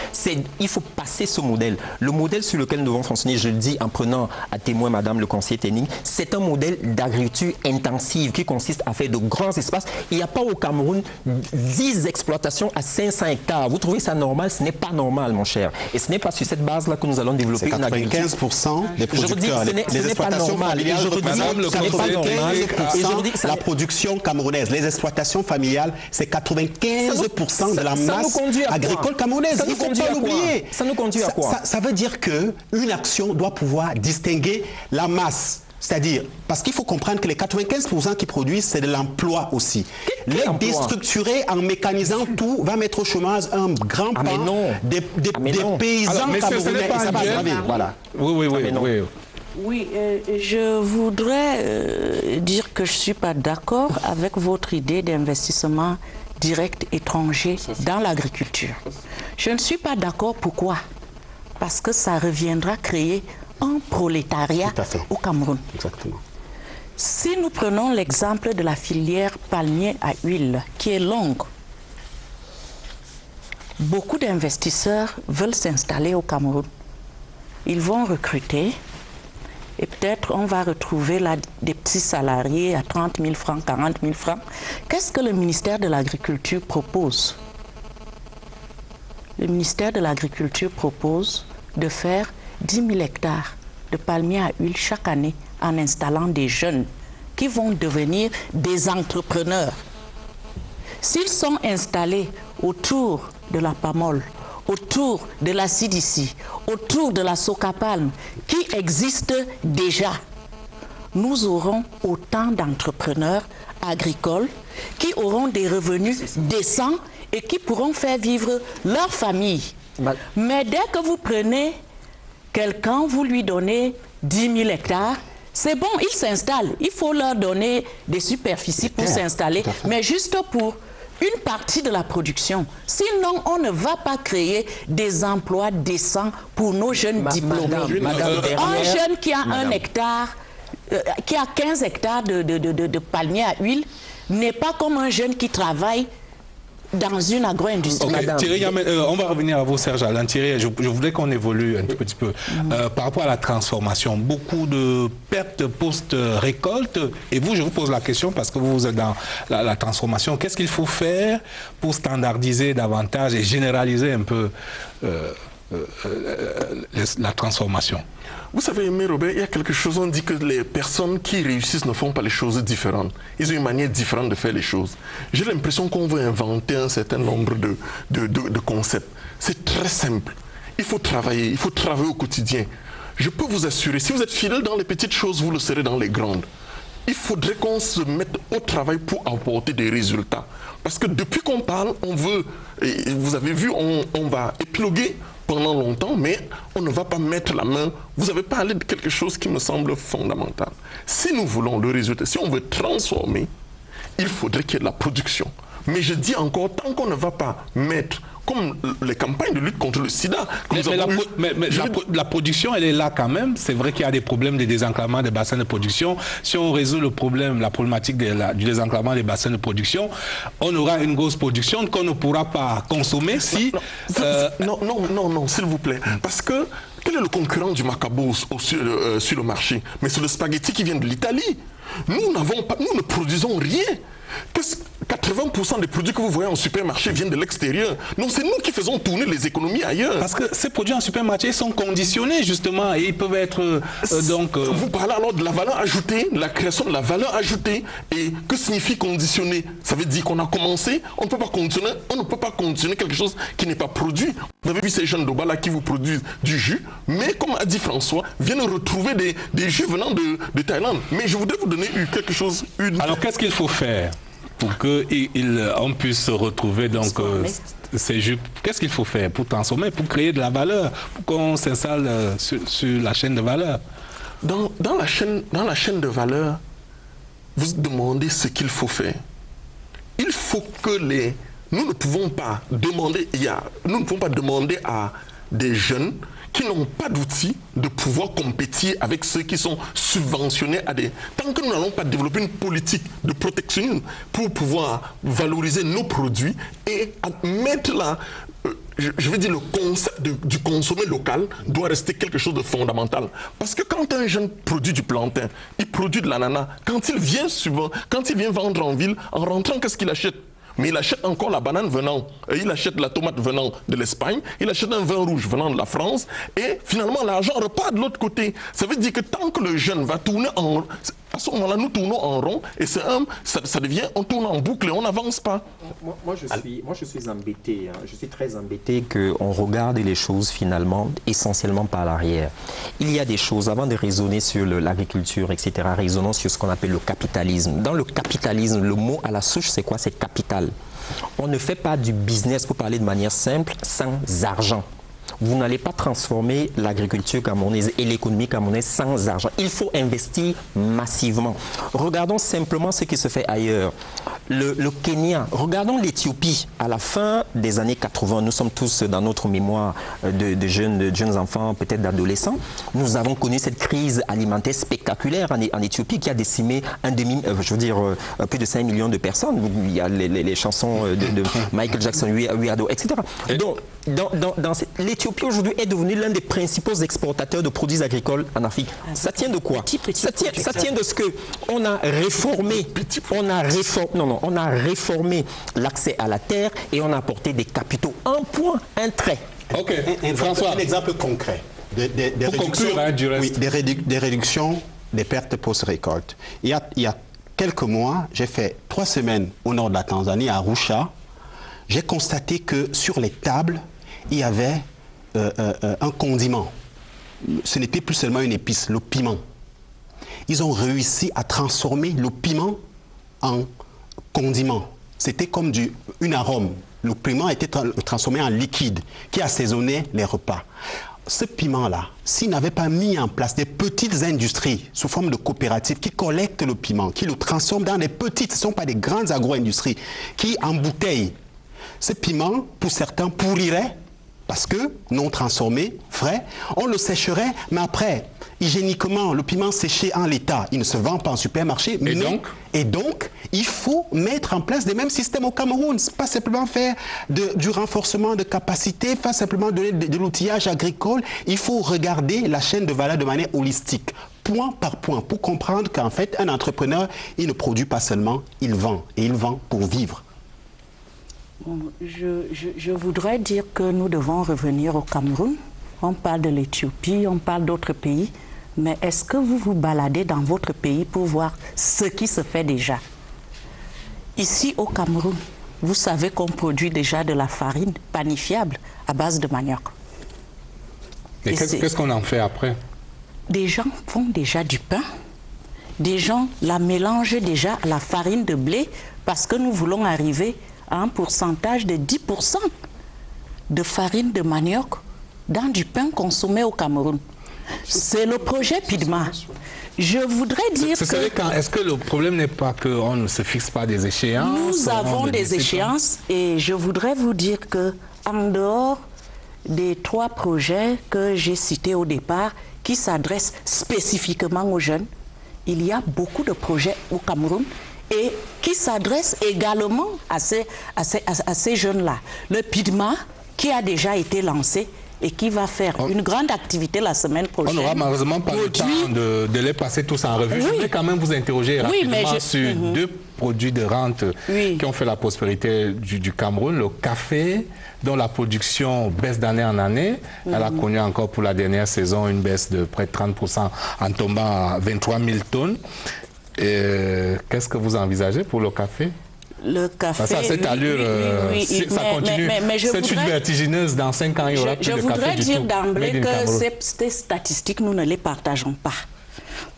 Il faut passer ce modèle. Le modèle sur lequel nous devons fonctionner, je le dis en prenant à témoin Madame le conseiller technique, c'est un modèle d'agriculture intensive qui consiste à faire de grands espaces. Il n'y a pas au Cameroun 10 exploitations à 500 hectares. Vous trouvez ça normal? Ce n'est pas normal, mon cher. Et ce n'est pas sur cette base-là que nous allons développer une agriculture. 95% des producteurs, les exploitations familiales, la production camerounaise, les exploitations familiales, c'est 95% de la masse agricole camerounaise. Il ne faut pas l'oublier. Ça nous conduit à quoi? Ça veut dire qu'une action doit pouvoir distinguer la masse. C'est-à-dire, parce qu'il faut comprendre que les 95% qui produisent, c'est de l'emploi aussi. Les déstructurer en mécanisant tout va mettre au chômage un grand pan des paysans camerounais. Et ça va aggraver. Voilà. Oui, je voudrais dire que je ne suis pas d'accord avec votre idée d'investissement direct étranger dans l'agriculture. Je ne suis pas d'accord. Pourquoi? Parce que ça reviendra à créer un prolétariat au Cameroun. Exactement. Si nous prenons l'exemple de la filière palmier à huile, qui est longue, beaucoup d'investisseurs veulent s'installer au Cameroun. Ils vont recruter et peut-être on va retrouver là des petits salariés à 30 000 francs, 40 000 francs. Qu'est-ce que le ministère de l'Agriculture propose? Le ministère de l'Agriculture propose de faire 10 000 hectares de palmiers à huile chaque année en installant des jeunes qui vont devenir des entrepreneurs. S'ils sont installés autour de la Pamol, autour de la CDC, autour de la Socapalm, qui existe déjà, nous aurons autant d'entrepreneurs agricoles qui auront des revenus décents et qui pourront faire vivre leur famille. Mais dès que vous prenez quelqu'un, vous lui donnez 10 000 hectares, c'est bon, ils s'installent. Il faut leur donner des superficies pour s'installer, mais juste pour une partie de la production. Sinon, on ne va pas créer des emplois décents pour nos jeunes diplômés. Un jeune qui a un hectare, qui a 15 hectares de palmiers à huile, n'est pas comme un jeune qui travaille dans une agro-industrie. Okay. Thierry, on va revenir à vous, Serge Alain. Thierry, je voulais qu'on évolue un petit peu. Par rapport à la transformation, beaucoup de pertes post-récolte. Et vous, je vous pose la question parce que vous êtes dans la transformation. Qu'est-ce qu'il faut faire pour standardiser davantage et généraliser un peu la transformation? Vous savez, mais Robert, il y a quelque chose, on dit que les personnes qui réussissent ne font pas les choses différentes. Ils ont une manière différente de faire les choses. J'ai l'impression qu'on veut inventer un certain nombre de concepts. C'est très simple. Il faut travailler au quotidien. Je peux vous assurer, si vous êtes fidèle dans les petites choses, vous le serez dans les grandes. Il faudrait qu'on se mette au travail pour apporter des résultats. Parce que depuis qu'on parle, on veut, et vous avez vu, on va épiloguer pendant longtemps, mais on ne va pas mettre la main. Vous avez parlé de quelque chose qui me semble fondamental. Si nous voulons le résultat, si on veut transformer, il faudrait qu'il y ait de la production. Mais je dis encore, tant qu'on ne va pas mettre, comme les campagnes de lutte contre le sida... La production, elle est là quand même. C'est vrai qu'il y a des problèmes de désenclavement des bassins de production. Si on résout le problème, la problématique du désenclavement des bassins de production, on aura une grosse production qu'on ne pourra pas consommer si... Non, s'il vous plaît. Parce que quel est le concurrent du macabo sur le marché? Mais c'est le spaghetti qui vient de l'Italie. Nous ne produisons rien. 80% des produits que vous voyez en supermarché viennent de l'extérieur. Non, c'est nous qui faisons tourner les économies ailleurs. Parce que ces produits en supermarché sont conditionnés justement et ils peuvent être Vous parlez alors de la valeur ajoutée, de la création de la valeur ajoutée. Et que signifie conditionner? Ça veut dire qu'on a commencé, on ne peut pas conditionner quelque chose qui n'est pas produit. Vous avez vu ces jeunes d'Obala qui vous produisent du jus, mais comme a dit François, viennent retrouver des jus venant de Thaïlande. Mais je voudrais vous donner quelque chose. Alors qu'est-ce qu'il faut faire pour qu'on puisse se retrouver donc ces jus? Qu'est-ce qu'il faut faire pour transformer, pour créer de la valeur, pour qu'on s'installe sur la chaîne de valeur? Dans la chaîne de valeur, vous demandez ce qu'il faut faire. Il faut que nous ne pouvons pas demander à des jeunes qui n'ont pas d'outils de pouvoir compétir avec ceux qui sont subventionnés Tant que nous n'allons pas développer une politique de protection pour pouvoir valoriser nos produits et mettre je veux dire, le concept du consommer local doit rester quelque chose de fondamental. Parce que quand un jeune produit du plantain, il produit de l'ananas, quand il vient vendre en ville, en rentrant, qu'est-ce qu'il achète? Mais il achète encore la banane il achète la tomate venant de l'Espagne, il achète un vin rouge venant de la France, et finalement l'argent repart de l'autre côté. Ça veut dire que tant que le jeune va tourner en rond, à ce moment-là nous tournons en rond, et ça devient, on tourne en boucle et on n'avance pas. Moi je suis embêté, je suis très embêté qu'on regarde les choses finalement essentiellement par l'arrière. Il y a des choses, avant de raisonner sur l'agriculture, etc., raisonnons sur ce qu'on appelle le capitalisme. Dans le capitalisme, le mot à la souche, c'est quoi? C'est capital. On ne fait pas du business, pour parler de manière simple, sans argent. vous n'allez pas transformer l'agriculture camerounaise et l'économie camerounaise sans argent. Il faut investir massivement. Regardons simplement ce qui se fait ailleurs. Le Kenya, regardons l'Éthiopie. À la fin des années 80, nous sommes tous dans notre mémoire de jeunes enfants, peut-être d'adolescents. Nous avons connu cette crise alimentaire spectaculaire en Éthiopie qui a décimé plus de 5 millions de personnes. Il y a les chansons de Michael Jackson, We Are Do, etc. Donc, l'Éthiopie aujourd'hui est devenue l'un des principaux exportateurs de produits agricoles en Afrique. Ça tient de quoi? Ça tient de ce qu'on a réformé. On a réformé l'accès à la terre et on a apporté des capitaux. Un point, un trait. Ok, François. Un exemple concret. Des réductions des pertes post-récolte. Il y a quelques mois, j'ai fait 3 semaines au nord de la Tanzanie, à Arusha. J'ai constaté que sur les tables, il y avait un condiment. Ce n'était plus seulement une épice, le piment. Ils ont réussi à transformer le piment en condiment. C'était comme une arôme. Le piment était transformé en liquide qui assaisonnait les repas. Ce piment-là, s'ils n'avaient pas mis en place des petites industries sous forme de coopératives qui collectent le piment, qui le transforment dans des petites, ce ne sont pas des grandes agro-industries, qui embouteillent, ce piment, pour certains, pourrirait parce que non transformé, frais, on le sécherait, mais après, hygiéniquement, le piment séché en l'état, il ne se vend pas en supermarché. Et donc, il faut mettre en place des mêmes systèmes au Cameroun. Pas simplement faire du renforcement de capacité, pas simplement donner de l'outillage agricole. Il faut regarder la chaîne de valeur de manière holistique, point par point, pour comprendre qu'en fait, un entrepreneur, il ne produit pas seulement, il vend. Et il vend pour vivre. Bon, je voudrais dire que nous devons revenir au Cameroun. On parle de l'Éthiopie, on parle d'autres pays. Mais est-ce que vous vous baladez dans votre pays pour voir ce qui se fait déjà? Ici au Cameroun, vous savez qu'on produit déjà de la farine panifiable à base de manioc. Et qu'est-ce qu'on en fait après? Des gens font déjà du pain. Des gens la mélangent déjà à la farine de blé parce que nous voulons arriver à un pourcentage de 10% de farine de manioc dans du pain consommé au Cameroun. C'est le projet PIDMA. Je voudrais dire que... Est-ce que le problème n'est pas qu'on ne se fixe pas des échéances? Nous avons des échéances et je voudrais vous dire qu'en dehors des 3 projets que j'ai cités au départ, qui s'adressent spécifiquement aux jeunes, il y a beaucoup de projets au Cameroun et qui s'adressent également à ces jeunes-là. Le PIDMA, qui a déjà été lancé, et qui va faire une grande activité la semaine prochaine. On n'aura malheureusement pas le temps de les passer tous en revue. Oui. Je voudrais quand même vous interroger rapidement sur 2 produits de rente qui ont fait la prospérité du Cameroun. Le café, dont la production baisse d'année en année. Elle a connu encore pour la dernière saison une baisse de près de 30% en tombant à 23 000 tonnes. Qu'est-ce que vous envisagez pour le café? Le café, ça, cette allure, si ça continue, cette chute vertigineuse, dans 5 ans, il y aura plus de café du tout. Je voudrais dire d'emblée que ces statistiques, nous ne les partageons pas.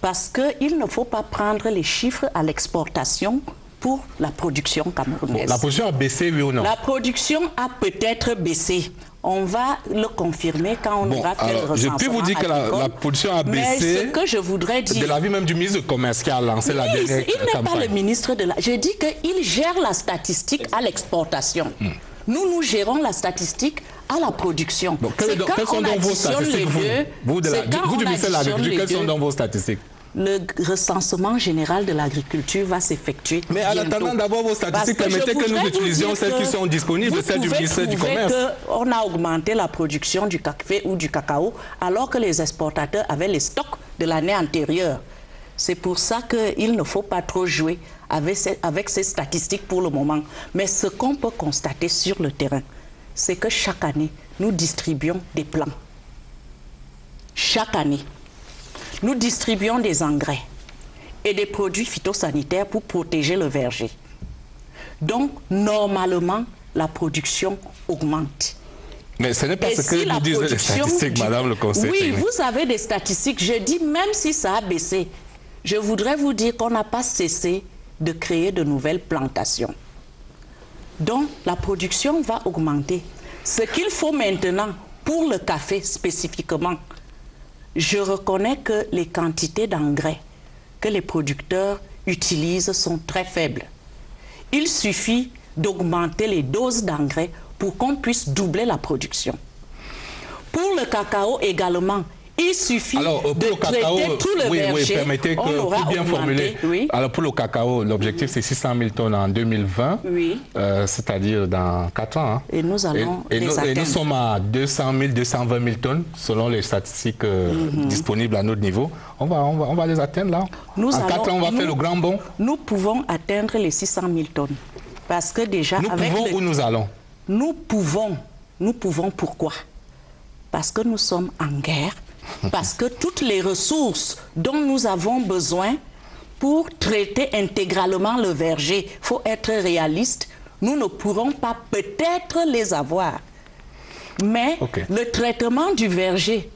Parce qu'il ne faut pas prendre les chiffres à l'exportation pour la production camerounaise. Bon, la production a baissé, oui ou non? La production a peut-être baissé. On va le confirmer quand on aura fait le recensement. Je peux vous dire que la production a baissé. Mais ce que je voudrais dire... De l'avis même du ministre du Commerce qui a lancé la dernière campagne. Il n'est pas le ministre de la... Je dis qu'il gère la statistique à l'exportation. Nous gérons la statistique à la production. Quelles sont donc vos statistiques, vous du ministère de l'Agriculture, quelles sont donc vos statistiques? Le recensement général de l'agriculture va s'effectuer bientôt. Mais en attendant d'avoir vos statistiques, permettez que nous utilisions celles qui sont disponibles, celles du ministère du Commerce. On a augmenté la production du café ou du cacao alors que les exportateurs avaient les stocks de l'année antérieure. C'est pour ça qu'il ne faut pas trop jouer avec ces statistiques pour le moment. Mais ce qu'on peut constater sur le terrain, c'est que chaque année, nous distribuons des plants. Chaque année. Nous distribuons des engrais et des produits phytosanitaires pour protéger le verger. Donc, normalement, la production augmente. Mais ce n'est pas ce que nous disent les statistiques, Madame le Conseil. Oui, vous avez des statistiques. Je dis, même si ça a baissé, je voudrais vous dire qu'on n'a pas cessé de créer de nouvelles plantations. Donc, la production va augmenter. Ce qu'il faut maintenant Pour le café spécifiquement, je reconnais que les quantités d'engrais que les producteurs utilisent sont très faibles. Il suffit d'augmenter les doses d'engrais pour qu'on puisse doubler la production. Pour le cacao également, il suffit de traiter tout le verger. Oui, permettez que, pour bien formuler. Oui. Alors pour le cacao, l'objectif c'est 600 000 tonnes en 2020, oui. C'est-à-dire dans 4 ans. Hein. Et nous allons les atteindre. Et nous sommes à 200 000, 220 000 tonnes selon les statistiques disponibles à notre niveau. On va les atteindre là. En 4 ans, on va faire le grand bond. Nous pouvons atteindre les 600 000 tonnes. Parce que déjà, nous pouvons ou nous allons? Nous pouvons pourquoi? Parce que nous sommes en guerre. Parce que toutes les ressources dont nous avons besoin pour traiter intégralement le verger, il faut être réaliste, nous ne pourrons pas peut-être les avoir. Mais le traitement du verger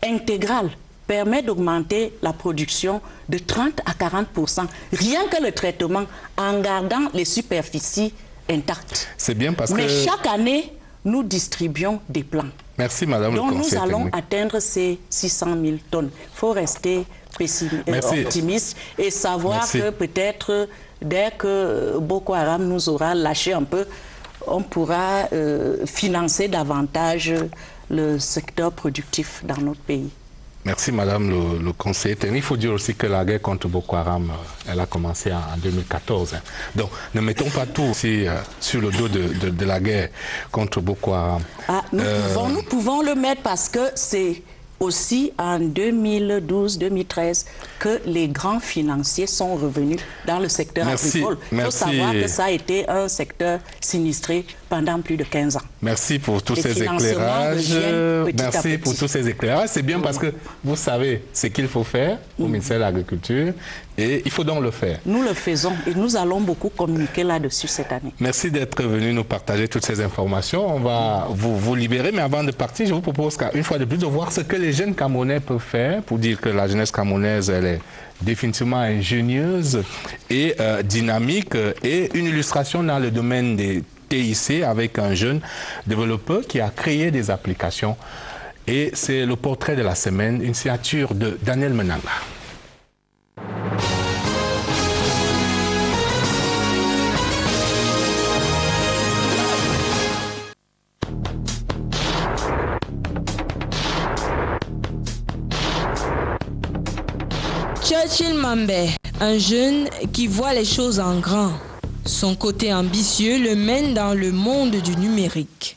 intégral permet d'augmenter la production de 30 à 40%, rien que le traitement en gardant les superficies intactes. C'est bien parce Mais chaque année, nous distribuons des plans. Merci, Madame le conseiller technique. Donc nous allons technique. atteindre ces 600 000 tonnes. Il faut rester optimiste et savoir que peut-être dès que Boko Haram nous aura lâché un peu, on pourra financer davantage le secteur productif dans notre pays. Merci Madame le conseiller technique. Il faut dire aussi que la guerre contre Boko Haram, elle a commencé en 2014. Donc ne mettons pas tout aussi, sur le dos de la guerre contre Boko Haram. Nous pouvons le mettre parce que c'est aussi en 2012-2013 que les grands financiers sont revenus dans le secteur agricole. Il faut savoir que ça a été un secteur sinistré pendant plus de 15 ans. Merci pour tous ces éclairages. Merci pour tous ces éclairages. C'est bien parce que vous savez ce qu'il faut faire au ministère de l'Agriculture et il faut donc le faire. Nous le faisons et nous allons beaucoup communiquer là-dessus cette année. Merci d'être venu nous partager toutes ces informations. On va vous libérer, mais avant de partir, je vous propose une fois de plus de voir ce que les jeunes Camerounais peuvent faire pour dire que la jeunesse camerounaise, elle est définitivement ingénieuse et dynamique, et une illustration dans le domaine des TIC avec un jeune développeur qui a créé des applications. Et c'est le portrait de la semaine, une signature de Daniel Menanga. Churchill Mambé, un jeune qui voit les choses en grand. Son côté ambitieux le mène dans le monde du numérique.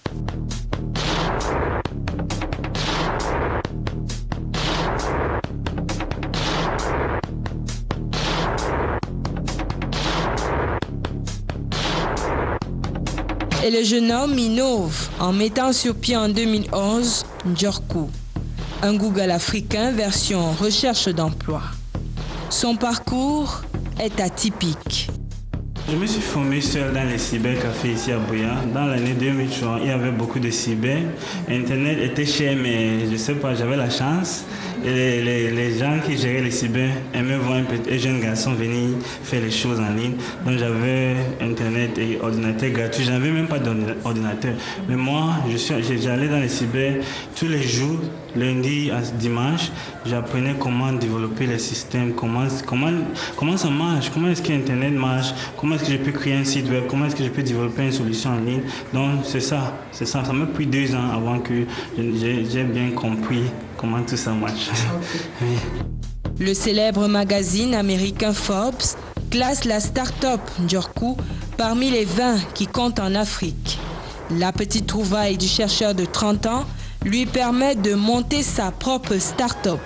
Et le jeune homme innove en mettant sur pied en 2011 Njorku, un Google africain version recherche d'emploi. Son parcours est atypique. Je me suis formé seul dans les cybercafés ici à Bouya. Dans l'année 2003, il y avait beaucoup de cyber. Internet était cher, mais je ne sais pas, j'avais la chance. Et les gens qui géraient les cyber aimaient voir un jeune garçon venir faire les choses en ligne. Donc j'avais Internet et ordinateur gratuit. Je n'avais même pas d'ordinateur. Mais moi, j'allais dans les cyber tous les jours, lundi à dimanche. J'apprenais comment développer les systèmes, comment ça marche, comment est-ce qu'Internet marche, comment est-ce que je peux créer un site web, comment est-ce que je peux développer une solution en ligne. Donc c'est ça. Ça m'a pris 2 ans avant que j'ai bien compris comment tout ça marche. Le célèbre magazine américain Forbes classe la start-up Njorku parmi les 20 qui comptent en Afrique. La petite trouvaille du chercheur de 30 ans lui permet de monter sa propre start-up.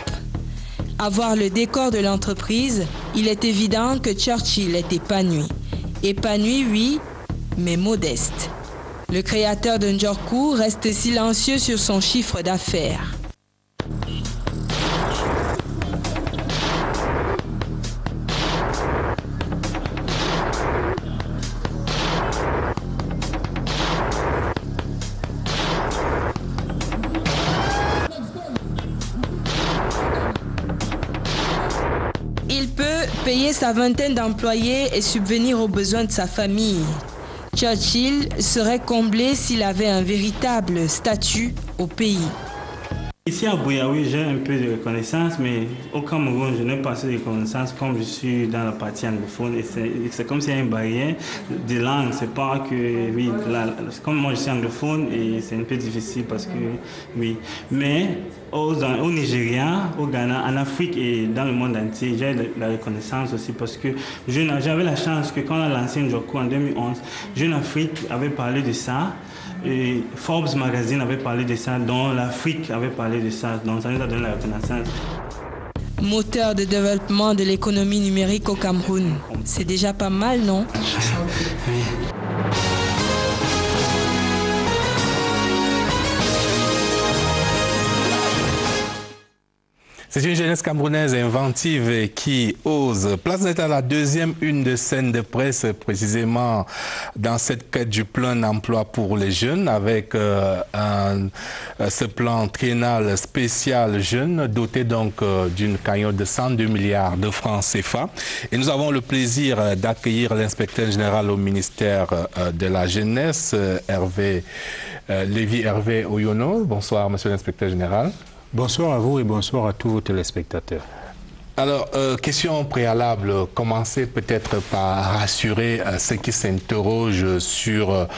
À voir le décor de l'entreprise, il est évident que Churchill est épanoui. Épanoui, oui, mais modeste. Le créateur de Njorku reste silencieux sur son chiffre d'affaires. Il peut payer sa vingtaine d'employés et subvenir aux besoins de sa famille. Churchill serait comblé s'il avait un véritable statut au pays. Ici à Bouyaoui, j'ai un peu de connaissances, mais au Cameroun, je n'ai pas assez de connaissances comme je suis dans la partie anglophone. Et c'est comme s'il y a une barrière de langue. C'est pas que, oui, comme moi je suis anglophone, et c'est un peu difficile parce que, oui. Mais au Nigeria, au Ghana, en Afrique et dans le monde entier, j'ai la reconnaissance aussi parce que j'avais la chance que quand on a lancé Njoko en 2011, Jeune Afrique avait parlé de ça. Et Forbes Magazine avait parlé de ça, dont l'Afrique avait parlé de ça, donc ça nous a donné la reconnaissance. Moteur de développement de l'économie numérique au Cameroun, c'est déjà pas mal, non? C'est une jeunesse camerounaise inventive et qui ose. Place nette à la deuxième une de scène de presse, précisément dans cette quête du plein emploi pour les jeunes, avec ce plan triennal spécial jeune, doté donc d'une cagnotte de 102 milliards de francs CFA. Et nous avons le plaisir d'accueillir l'inspecteur général au ministère de la Jeunesse, Lévi Hervé Oyono. Bonsoir, monsieur l'inspecteur général. Bonsoir à vous et bonsoir à tous vos téléspectateurs. Alors, question préalable, commencez peut-être par rassurer ceux qui s'interrogent sur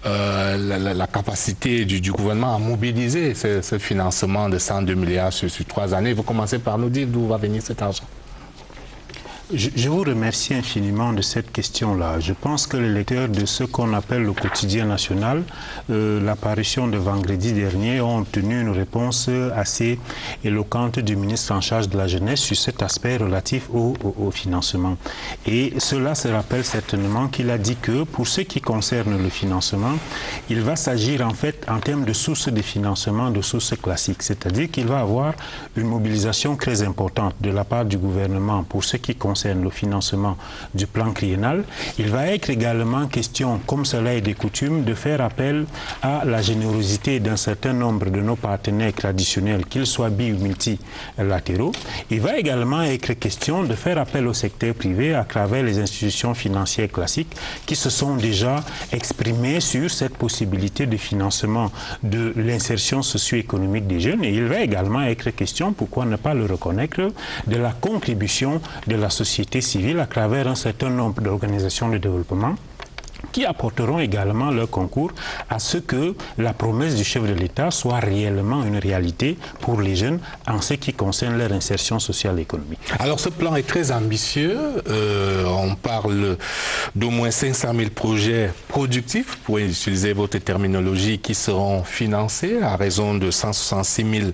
la capacité du gouvernement à mobiliser ce financement de 102 milliards sur 3 années. Vous commencez par nous dire d'où va venir cet argent. Je vous remercie infiniment de cette question-là. Je pense que les lecteurs de ce qu'on appelle le quotidien national, l'apparition de vendredi dernier, ont obtenu une réponse assez éloquente du ministre en charge de la jeunesse sur cet aspect relatif au financement. Et cela se rappelle certainement qu'il a dit que pour ce qui concerne le financement, il va s'agir en fait en termes de sources de financement, de sources classiques. C'est-à-dire qu'il va avoir une mobilisation très importante de la part du gouvernement pour ce qui concerne le financement du plan triennal. Il va être également question, comme cela est de coutume, de faire appel à la générosité d'un certain nombre de nos partenaires traditionnels, qu'ils soient bi- ou multilatéraux. Il va également être question de faire appel au secteur privé à travers les institutions financières classiques qui se sont déjà exprimées sur cette possibilité de financement de l'insertion socio-économique des jeunes. Et il va également être question, pourquoi ne pas le reconnaître, de la contribution de la société civile à travers un certain nombre d'organisations de développement qui apporteront également leur concours à ce que la promesse du chef de l'État soit réellement une réalité pour les jeunes en ce qui concerne leur insertion sociale et économique. Alors ce plan est très ambitieux. On parle d'au moins 500 000 projets productifs, pour utiliser votre terminologie, qui seront financés à raison de 166 000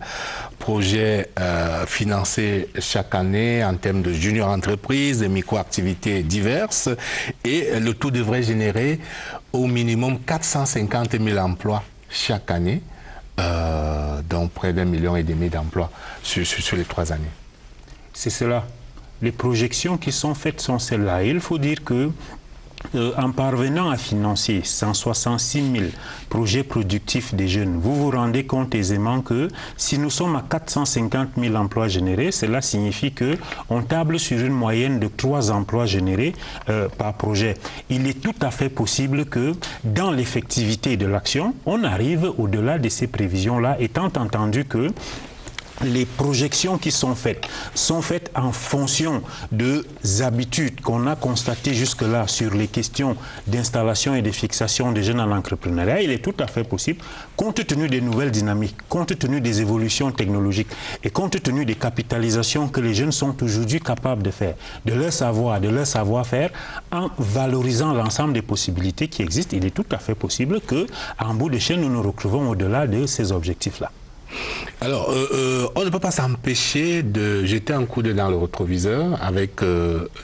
projets financés chaque année en termes de junior entreprises, de micro-activités diverses, et le tout devrait générer au minimum 450 000 emplois chaque année, dont près d'1,5 million d'emplois sur les 3 années. C'est cela. Les projections qui sont faites sont celles-là. Il faut dire que en parvenant à financer 166 000 projets productifs des jeunes, vous vous rendez compte aisément que si nous sommes à 450 000 emplois générés, cela signifie qu'on table sur une moyenne de 3 emplois générés par projet. Il est tout à fait possible que dans l'effectivité de l'action, on arrive au-delà de ces prévisions-là, étant entendu que les projections qui sont faites en fonction des habitudes qu'on a constatées jusque-là sur les questions d'installation et de fixation des jeunes en entrepreneuriat. Il est tout à fait possible, compte tenu des nouvelles dynamiques, compte tenu des évolutions technologiques et compte tenu des capitalisations que les jeunes sont aujourd'hui capables de faire, de leur savoir, de leur savoir-faire, en valorisant l'ensemble des possibilités qui existent. Il est tout à fait possible qu'en bout de chaîne, nous nous retrouvons au-delà de ces objectifs-là. Alors, on ne peut pas s'empêcher de jeter un coup d'œil dans le rétroviseur avec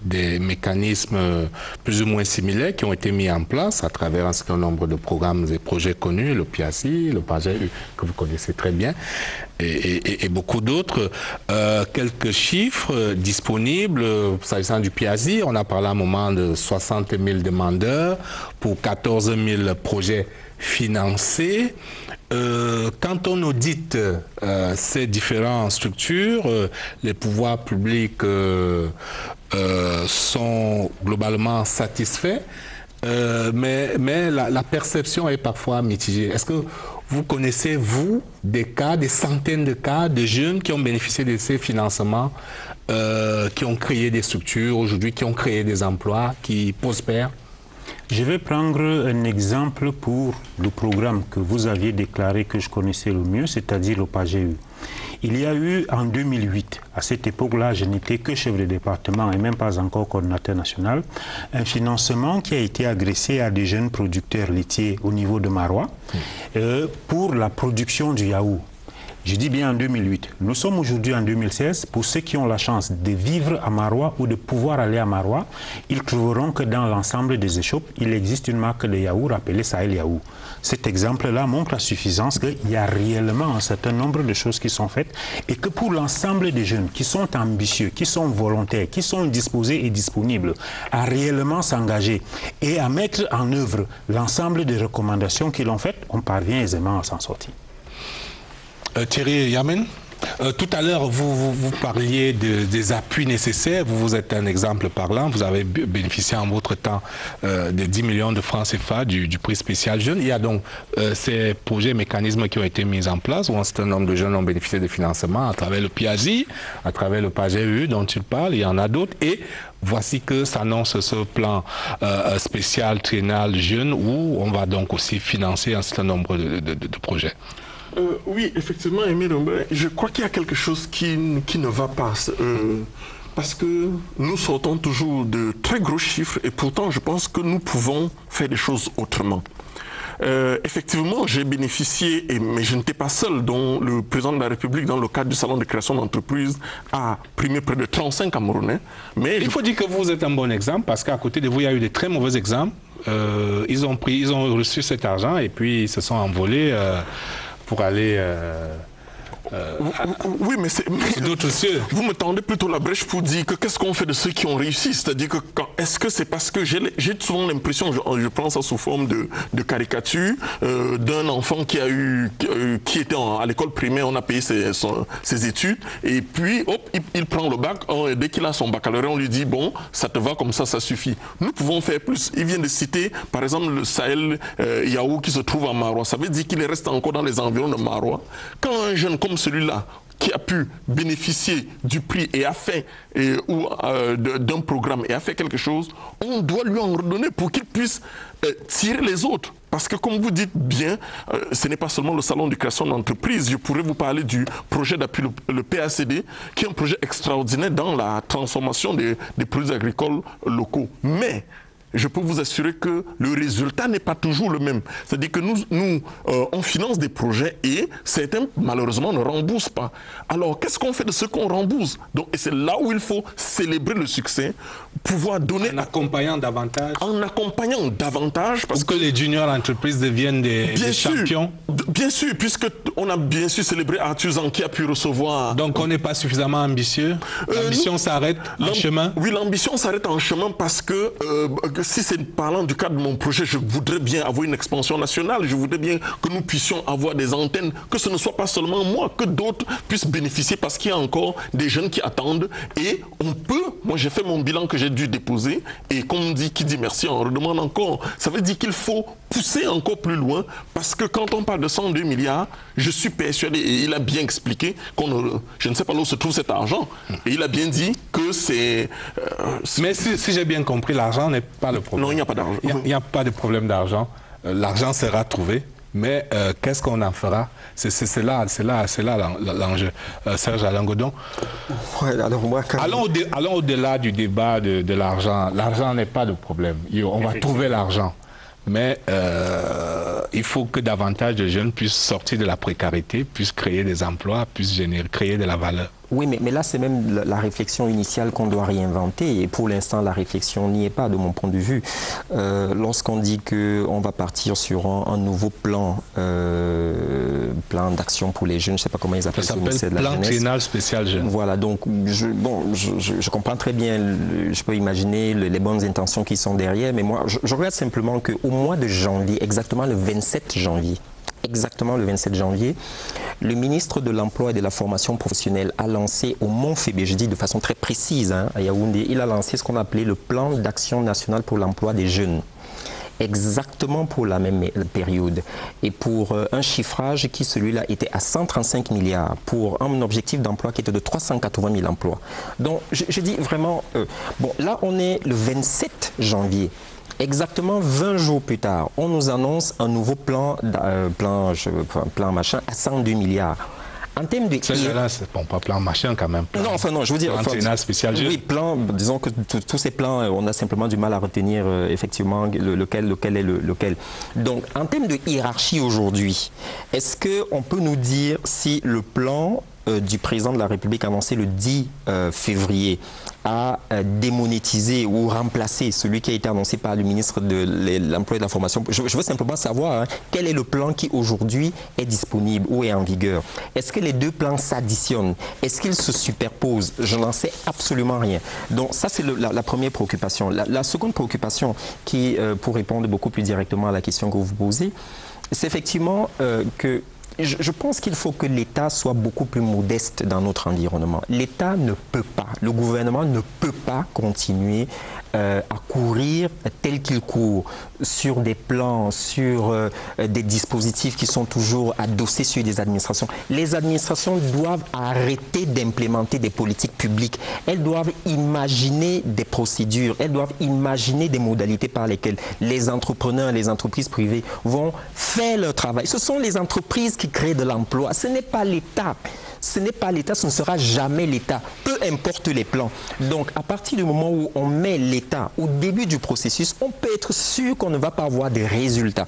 des mécanismes plus ou moins similaires qui ont été mis en place à travers un certain nombre de programmes et projets connus, le PIACI, le projet que vous connaissez très bien, et beaucoup d'autres. Quelques chiffres disponibles s'agissant du PIACI. On a parlé à un moment de 60 000 demandeurs pour 14 000 projets financés. Quand on audite ces différentes structures, les pouvoirs publics sont globalement satisfaits. mais la perception est parfois mitigée. Est-ce que vous connaissez, vous, des cas, des centaines de cas de jeunes qui ont bénéficié de ces financements, qui ont créé des structures aujourd'hui, qui ont créé des emplois, qui prospèrent? Je vais prendre un exemple pour le programme que vous aviez déclaré que je connaissais le mieux, c'est-à-dire le PAGEU. Il y a eu en 2008, à cette époque-là, je n'étais que chef de département et même pas encore coordinateur national, un financement qui a été adressé à des jeunes producteurs laitiers au niveau de Marois pour la production du yaourt. Je dis bien en 2008. Nous sommes aujourd'hui en 2016. Pour ceux qui ont la chance de vivre à Marois ou de pouvoir aller à Marois, ils trouveront que dans l'ensemble des échoppes, il existe une marque de yaourt appelée Sahel Yaourt. Cet exemple-là montre la suffisance qu'il y a réellement un certain nombre de choses qui sont faites et que pour l'ensemble des jeunes qui sont ambitieux, qui sont volontaires, qui sont disposés et disponibles à réellement s'engager et à mettre en œuvre l'ensemble des recommandations qu'ils ont faites, on parvient aisément à s'en sortir. Thierry Yamen, tout à l'heure, vous parliez des appuis nécessaires. Vous êtes un exemple parlant. Vous avez bénéficié en votre temps de 10 millions de francs CFA du prix spécial jeune. Il y a donc ces projets, mécanismes qui ont été mis en place où un certain nombre de jeunes ont bénéficié de financement à travers le PIAGI, à travers le PAGEU dont tu parles. Il y en a d'autres. Et voici que s'annonce ce plan spécial triennal jeune où on va donc aussi financer un certain nombre de projets. Oui, effectivement, Émile, je crois qu'il y a quelque chose qui ne va pas. Parce que nous sortons toujours de très gros chiffres et pourtant je pense que nous pouvons faire des choses autrement. Effectivement, j'ai bénéficié, mais je n'étais pas seul, dont le président de la République, dans le cadre du salon de création d'entreprise, a primé près de 35 Camerounais. Mais il faut dire que vous êtes un bon exemple parce qu'à côté de vous, il y a eu des très mauvais exemples. Ils ont reçu cet argent et puis ils se sont envolés pour aller oui, mais c'est d'autres cieux. Vous me tendez plutôt la brèche pour dire que qu'est-ce qu'on fait de ceux qui ont réussi? C'est-à-dire que est-ce que c'est parce que j'ai souvent l'impression, je prends ça sous forme de caricature, d'un enfant qui était à l'école primaire, on a payé ses études, et puis hop, il prend le bac, et dès qu'il a son baccalauréat, on lui dit bon, ça te va comme ça suffit. Nous pouvons faire plus. Il vient de citer, par exemple, le Sahel Yaourt qui se trouve à Marois. Ça veut dire qu'il reste encore dans les environs de Marois. Quand un jeune comme celui-là, qui a pu bénéficier du prix et a fait d'un programme et a fait quelque chose, on doit lui en redonner pour qu'il puisse tirer les autres. Parce que comme vous dites bien, ce n'est pas seulement le salon de création d'entreprise. Je pourrais vous parler du projet d'appui, le PACD, qui est un projet extraordinaire dans la transformation des produits agricoles locaux. Mais je peux vous assurer que le résultat n'est pas toujours le même. C'est-à-dire que on finance des projets et certains, malheureusement, ne remboursent pas. Alors, qu'est-ce qu'on fait de ce qu'on rembourse? Donc, et c'est là où il faut célébrer le succès, pouvoir donner... En accompagnant davantage. En accompagnant davantage. Parce que les juniors entreprises deviennent des champions. Bien sûr, puisque on a bien sûr célébré Arthur Zan qui a pu recevoir... Donc, on n'est pas suffisamment ambitieux? L'ambition s'arrête en chemin? Oui, l'ambition s'arrête en chemin parce que si c'est parlant du cadre de mon projet, je voudrais bien avoir une expansion nationale, je voudrais bien que nous puissions avoir des antennes, que ce ne soit pas seulement moi, que d'autres puissent bénéficier parce qu'il y a encore des jeunes qui attendent et on peut, moi j'ai fait mon bilan que j'ai dû déposer et comme on dit, qui dit merci, on redemande encore. Ça veut dire qu'il faut pousser encore plus loin parce que quand on parle de 102 milliards, je suis persuadé, et il a bien expliqué, je ne sais pas où se trouve cet argent, et il a bien dit que c'est... Mais si j'ai bien compris, l'argent n'est pas le problème. Non, il n'y a pas d'argent. Il n'y a pas de problème d'argent. L'argent sera trouvé, mais qu'est-ce qu'on en fera? C'est là l'enjeu. Serge Alain Godon. Ouais, alors moi, allons au-delà du débat de l'argent. L'argent n'est pas le problème. On va trouver l'argent. Mais il faut que davantage de jeunes puissent sortir de la précarité, puissent créer des emplois, puissent créer de la valeur. Oui, mais là, c'est même la réflexion initiale qu'on doit réinventer. Et pour l'instant, la réflexion n'y est pas, de mon point de vue. Lorsqu'on dit qu'on va partir sur un nouveau plan d'action pour les jeunes, je ne sais pas comment ils appellent ça. Ça s'appelle plan triennal spécial jeune. Voilà, donc je comprends très bien, je peux imaginer les bonnes intentions qui sont derrière, mais moi, je regarde simplement qu'au mois de janvier, exactement le 27 janvier, le ministre de l'Emploi et de la Formation professionnelle a lancé au Mont-Fébé, je dis de façon très précise, à Yaoundé, il a lancé ce qu'on appelait le plan d'action national pour l'emploi des jeunes. exactement pour la même période. Et pour un chiffrage qui, celui-là, était à 135 milliards pour un objectif d'emploi qui était de 380 000 emplois. Donc, je dis vraiment, bon, là, on est le 27 janvier. Exactement 20 jours plus tard, on nous annonce un nouveau plan machin à 102 milliards. En termes de... Celui-là, c'est pas plan machin quand même. Non, enfin non, je veux dire... Plan spécial. Oui, plan, disons que tous ces plans, on a simplement du mal à retenir effectivement lequel est lequel. Donc, en termes de hiérarchie aujourd'hui, est-ce qu'on peut nous dire si le plan du président de la République annoncé le 10 février a démonétisé ou remplacé celui qui a été annoncé par le ministre de l'Emploi et de la Formation. Je veux simplement savoir quel est le plan qui aujourd'hui est disponible ou est en vigueur. Est-ce que les deux plans s'additionnent? Est-ce qu'ils se superposent? Je n'en sais absolument rien. Donc ça, c'est la première préoccupation. La seconde préoccupation qui, pour répondre beaucoup plus directement à la question que vous posez, c'est effectivement que je pense qu'il faut que l'État soit beaucoup plus modeste dans notre environnement. L'État ne peut pas, le gouvernement ne peut pas continuer à courir tel qu'il court sur des plans, sur des dispositifs qui sont toujours adossés sur des administrations. Les administrations doivent arrêter d'implémenter des politiques publiques. Elles doivent imaginer des procédures, elles doivent imaginer des modalités par lesquelles les entrepreneurs, les entreprises privées vont faire leur travail. Ce sont les entreprises qui créent de l'emploi, ce n'est pas l'État. Ce n'est pas l'État, ce ne sera jamais l'État, peu importe les plans. Donc, à partir du moment où on met l'État au début du processus, on peut être sûr qu'on ne va pas avoir des résultats.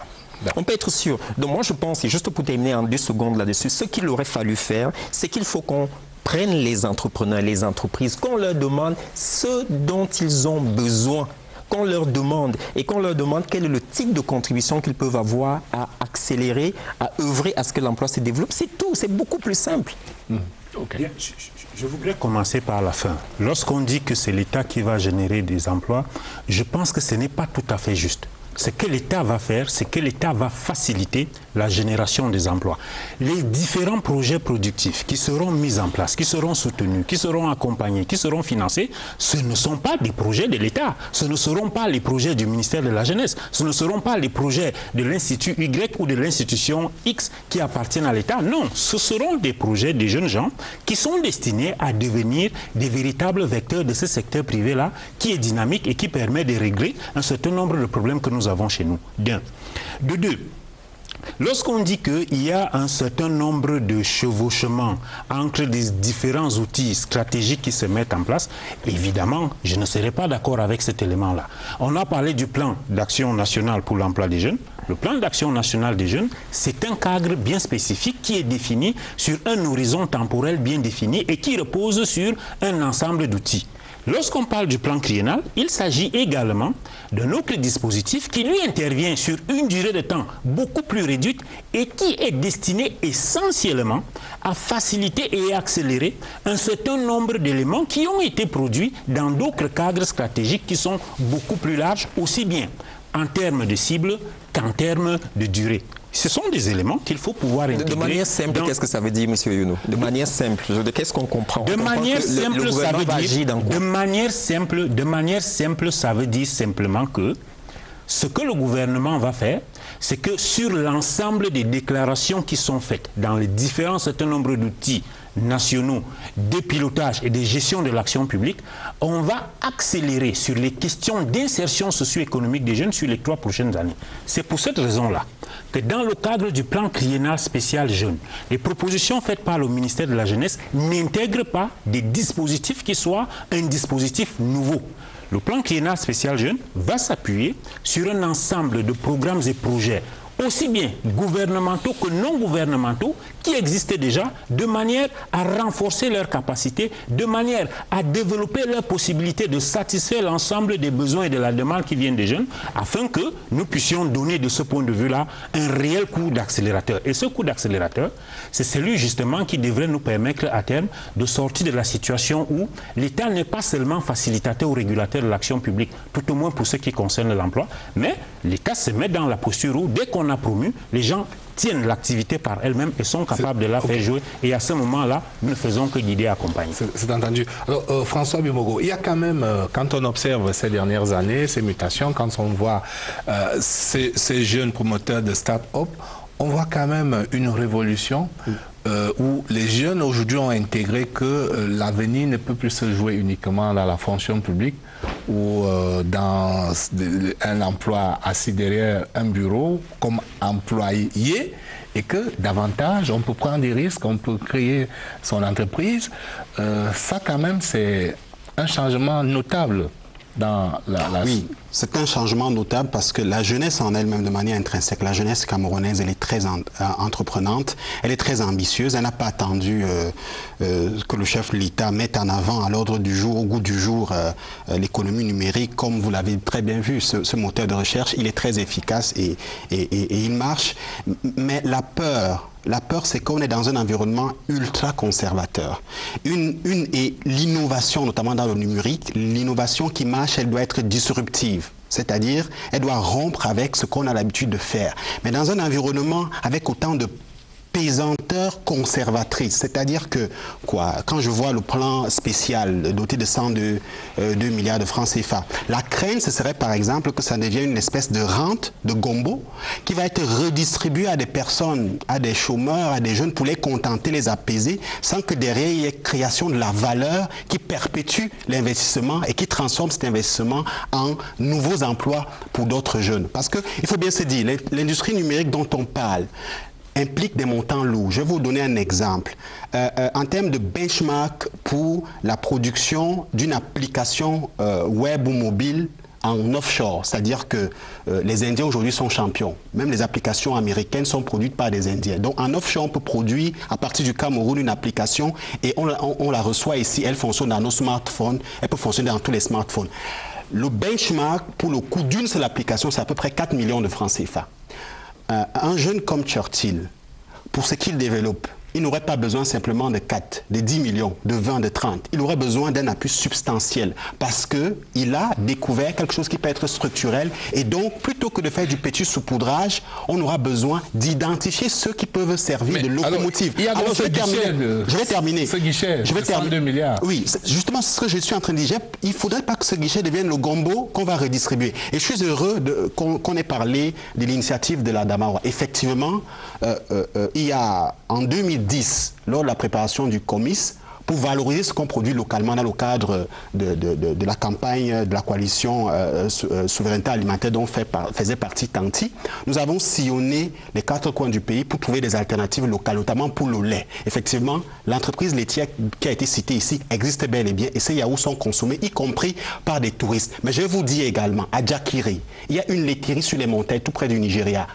On peut être sûr. Donc, moi, je pense, et juste pour terminer en 2 secondes là-dessus, ce qu'il aurait fallu faire, c'est qu'il faut qu'on prenne les entrepreneurs, les entreprises, qu'on leur demande ce dont ils ont besoin. Qu'on leur demande et qu'on leur demande quel est le type de contribution qu'ils peuvent avoir à accélérer, à œuvrer à ce que l'emploi se développe. C'est tout, c'est beaucoup plus simple. Okay. Je voudrais commencer par la fin. Lorsqu'on dit que c'est l'État qui va générer des emplois, je pense que ce n'est pas tout à fait juste. Ce que l'État va faire, c'est que l'État va faciliter la génération des emplois. Les différents projets productifs qui seront mis en place, qui seront soutenus, qui seront accompagnés, qui seront financés, ce ne sont pas des projets de l'État. Ce ne seront pas les projets du ministère de la Jeunesse. Ce ne seront pas les projets de l'Institut Y ou de l'institution X qui appartiennent à l'État. Non, ce seront des projets des jeunes gens qui sont destinés à devenir des véritables vecteurs de ce secteur privé-là qui est dynamique et qui permet de régler un certain nombre de problèmes que nous avons chez nous. D'un. De deux, lorsqu'on dit qu'il y a un certain nombre de chevauchements entre les différents outils stratégiques qui se mettent en place, évidemment, je ne serai pas d'accord avec cet élément-là. On a parlé du plan d'action nationale pour l'emploi des jeunes. Le plan d'action nationale des jeunes, c'est un cadre bien spécifique qui est défini sur un horizon temporel bien défini et qui repose sur un ensemble d'outils. Lorsqu'on parle du plan triennal, il s'agit également d'un autre dispositif qui lui intervient sur une durée de temps beaucoup plus réduite et qui est destiné essentiellement à faciliter et accélérer un certain nombre d'éléments qui ont été produits dans d'autres cadres stratégiques qui sont beaucoup plus larges, aussi bien en termes de cible qu'en termes de durée. Ce sont des éléments qu'il faut pouvoir intégrer. De manière simple, qu'est-ce que ça veut dire, M. Younou? De manière simple, qu'est-ce qu'on comprend? De manière simple, ça veut dire... De manière simple, ça veut dire simplement que ce que le gouvernement va faire, c'est que sur l'ensemble des déclarations qui sont faites dans les différents certain nombre d'outils nationaux de pilotage et de gestion de l'action publique, on va accélérer sur les questions d'insertion socio-économique des jeunes sur les 3 prochaines années. C'est pour cette raison-là que dans le cadre du plan triennal spécial jeunes, les propositions faites par le ministère de la Jeunesse n'intègrent pas des dispositifs qui soient un dispositif nouveau. Le plan triennal spécial jeunes va s'appuyer sur un ensemble de programmes et projets aussi bien gouvernementaux que non gouvernementaux qui existaient déjà, de manière à renforcer leurs capacités, de manière à développer leur possibilité de satisfaire l'ensemble des besoins et de la demande qui viennent des jeunes, afin que nous puissions donner de ce point de vue-là un réel coup d'accélérateur. Et ce coup d'accélérateur, c'est celui justement qui devrait nous permettre à terme de sortir de la situation où l'État n'est pas seulement facilitateur ou régulateur de l'action publique, tout au moins pour ce qui concerne l'emploi, mais l'État se met dans la posture où, dès qu'on a promu, les gens tiennent l'activité par elles-mêmes et sont capables de la faire jouer. Et à ce moment-là, nous ne faisons que guider et accompagner. C'est entendu. Alors, François Bimogo, il y a quand même, quand on observe ces dernières années, ces mutations, quand on voit ces jeunes promoteurs de start-up, on voit quand même une révolution où les jeunes aujourd'hui ont intégré que l'avenir ne peut plus se jouer uniquement dans la fonction publique ou dans un emploi assis derrière un bureau comme employé, et que davantage on peut prendre des risques, on peut créer son entreprise. Ça quand même c'est un changement notable dans Oui, c'est un changement notable parce que la jeunesse en elle-même, de manière intrinsèque, la jeunesse camerounaise, elle est très entreprenante, elle est très ambitieuse, elle n'a pas attendu que le chef de l'État mette en avant à l'ordre du jour, au goût du jour, l'économie numérique. Comme vous l'avez très bien vu, ce moteur de recherche, il est très efficace et il marche. Mais la peur, c'est qu'on est dans un environnement ultra conservateur. Et l'innovation, notamment dans le numérique, l'innovation qui marche, elle doit être disruptive. C'est-à-dire, elle doit rompre avec ce qu'on a l'habitude de faire. Mais dans un environnement avec autant de pesanteur conservatrice, c'est-à-dire que quand je vois le plan spécial doté de 102 milliards de francs CFA, la crainte ce serait par exemple que ça devienne une espèce de rente, de gombo, qui va être redistribuée à des personnes, à des chômeurs, à des jeunes pour les contenter, les apaiser, sans que derrière il y ait création de la valeur qui perpétue l'investissement et qui transforme cet investissement en nouveaux emplois pour d'autres jeunes. Parce qu'il faut bien se dire, l'industrie numérique dont on parle implique des montants lourds. Je vais vous donner un exemple. En termes de benchmark pour la production d'une application web ou mobile en offshore, c'est-à-dire que les Indiens aujourd'hui sont champions. Même les applications américaines sont produites par des Indiens. Donc en offshore, on peut produire à partir du Cameroun une application et on la reçoit ici, elle fonctionne dans nos smartphones, elle peut fonctionner dans tous les smartphones. Le benchmark pour le coût d'une seule application, c'est à peu près 4 millions de francs CFA. Un jeune comme Churchill, pour ce qu'il développe, il n'aurait pas besoin simplement de 4, de 10 millions, de 20, de 30. Il aurait besoin d'un appui substantiel parce qu'il a découvert quelque chose qui peut être structurel. Et donc, plutôt que de faire du petit saupoudrage, on aura besoin d'identifier ceux qui peuvent servir de locomotive. Alors, je vais terminer. Ce guichet, je vais terminer. 102 milliards. Oui, justement, ce que je suis en train de dire. Il ne faudrait pas que ce guichet devienne le gombo qu'on va redistribuer. Et je suis heureux qu'on ait parlé de l'initiative de la Damawa. Effectivement, il y a en 2010, lors de la préparation du COMIS, pour valoriser ce qu'on produit localement dans le cadre de la campagne de la coalition souveraineté alimentaire dont faisait partie Tanti, nous avons sillonné les 4 coins du pays pour trouver des alternatives locales, notamment pour le lait. Effectivement, l'entreprise laitière qui a été citée ici existe bel et bien et ces yaourts sont consommés, y compris par des touristes. Mais je vous dis également, à Djakiri, il y a une laiterie sur les montagnes tout près du Nigeria.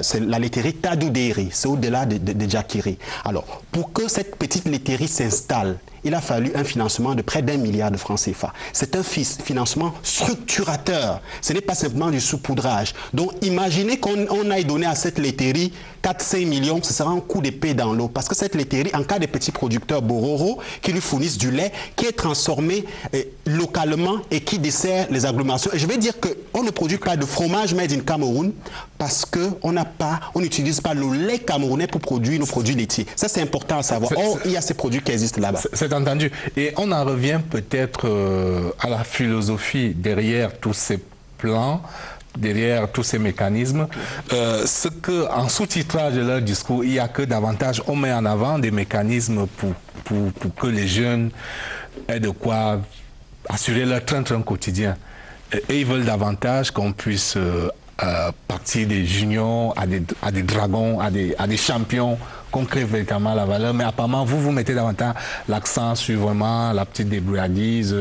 C'est la laiterie Tadouderi, c'est au-delà de Djakiri. Alors, pour que cette petite laiterie s'installe, il a fallu un financement de près d'1 milliard de francs CFA. C'est un financement structurateur. Ce n'est pas simplement du saupoudrage. Donc imaginez qu'on aille donner à cette laiterie 4-5 millions, ce sera un coup d'épée dans l'eau. Parce que cette laiterie, en cas de petits producteurs Bororo qui lui fournissent du lait, qui est transformé localement et qui dessert les agglomérations. Et je vais dire qu'on ne produit pas de fromage made in Cameroun parce qu'on n'utilise pas le lait camerounais pour produire nos produits laitiers. Ça, c'est important à savoir. Or, il y a ces produits qui existent là-bas. C'est entendu. Et on en revient peut-être à la philosophie derrière tous ces plans, derrière tous ces mécanismes. Ce que, en sous-titrage de leur discours, il y a que davantage, on met en avant des mécanismes pour que les jeunes aient de quoi assurer leur train-train quotidien. Et ils veulent davantage qu'on puisse partir des juniors à des dragons, à des champions, qu'on crée véritablement la valeur. Mais apparemment, vous mettez davantage l'accent sur vraiment la petite débrouillardise.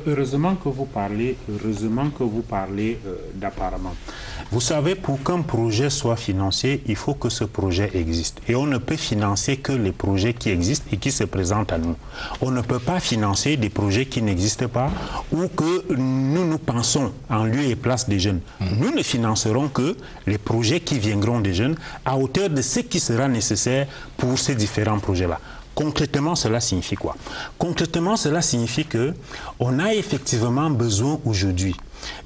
Heureusement que vous parlez d'apparemment. Vous savez, pour qu'un projet soit financé, il faut que ce projet existe. Et on ne peut financer que les projets qui existent et qui se présentent à nous. On ne peut pas financer des projets qui n'existent pas ou que nous pensons en lieu et place des jeunes. Nous ne financerons que les projets qui viendront des jeunes à hauteur de ce qui sera nécessaire pour ces différents projets-là. Concrètement, cela signifie quoi? Concrètement, cela signifie qu'on a effectivement besoin aujourd'hui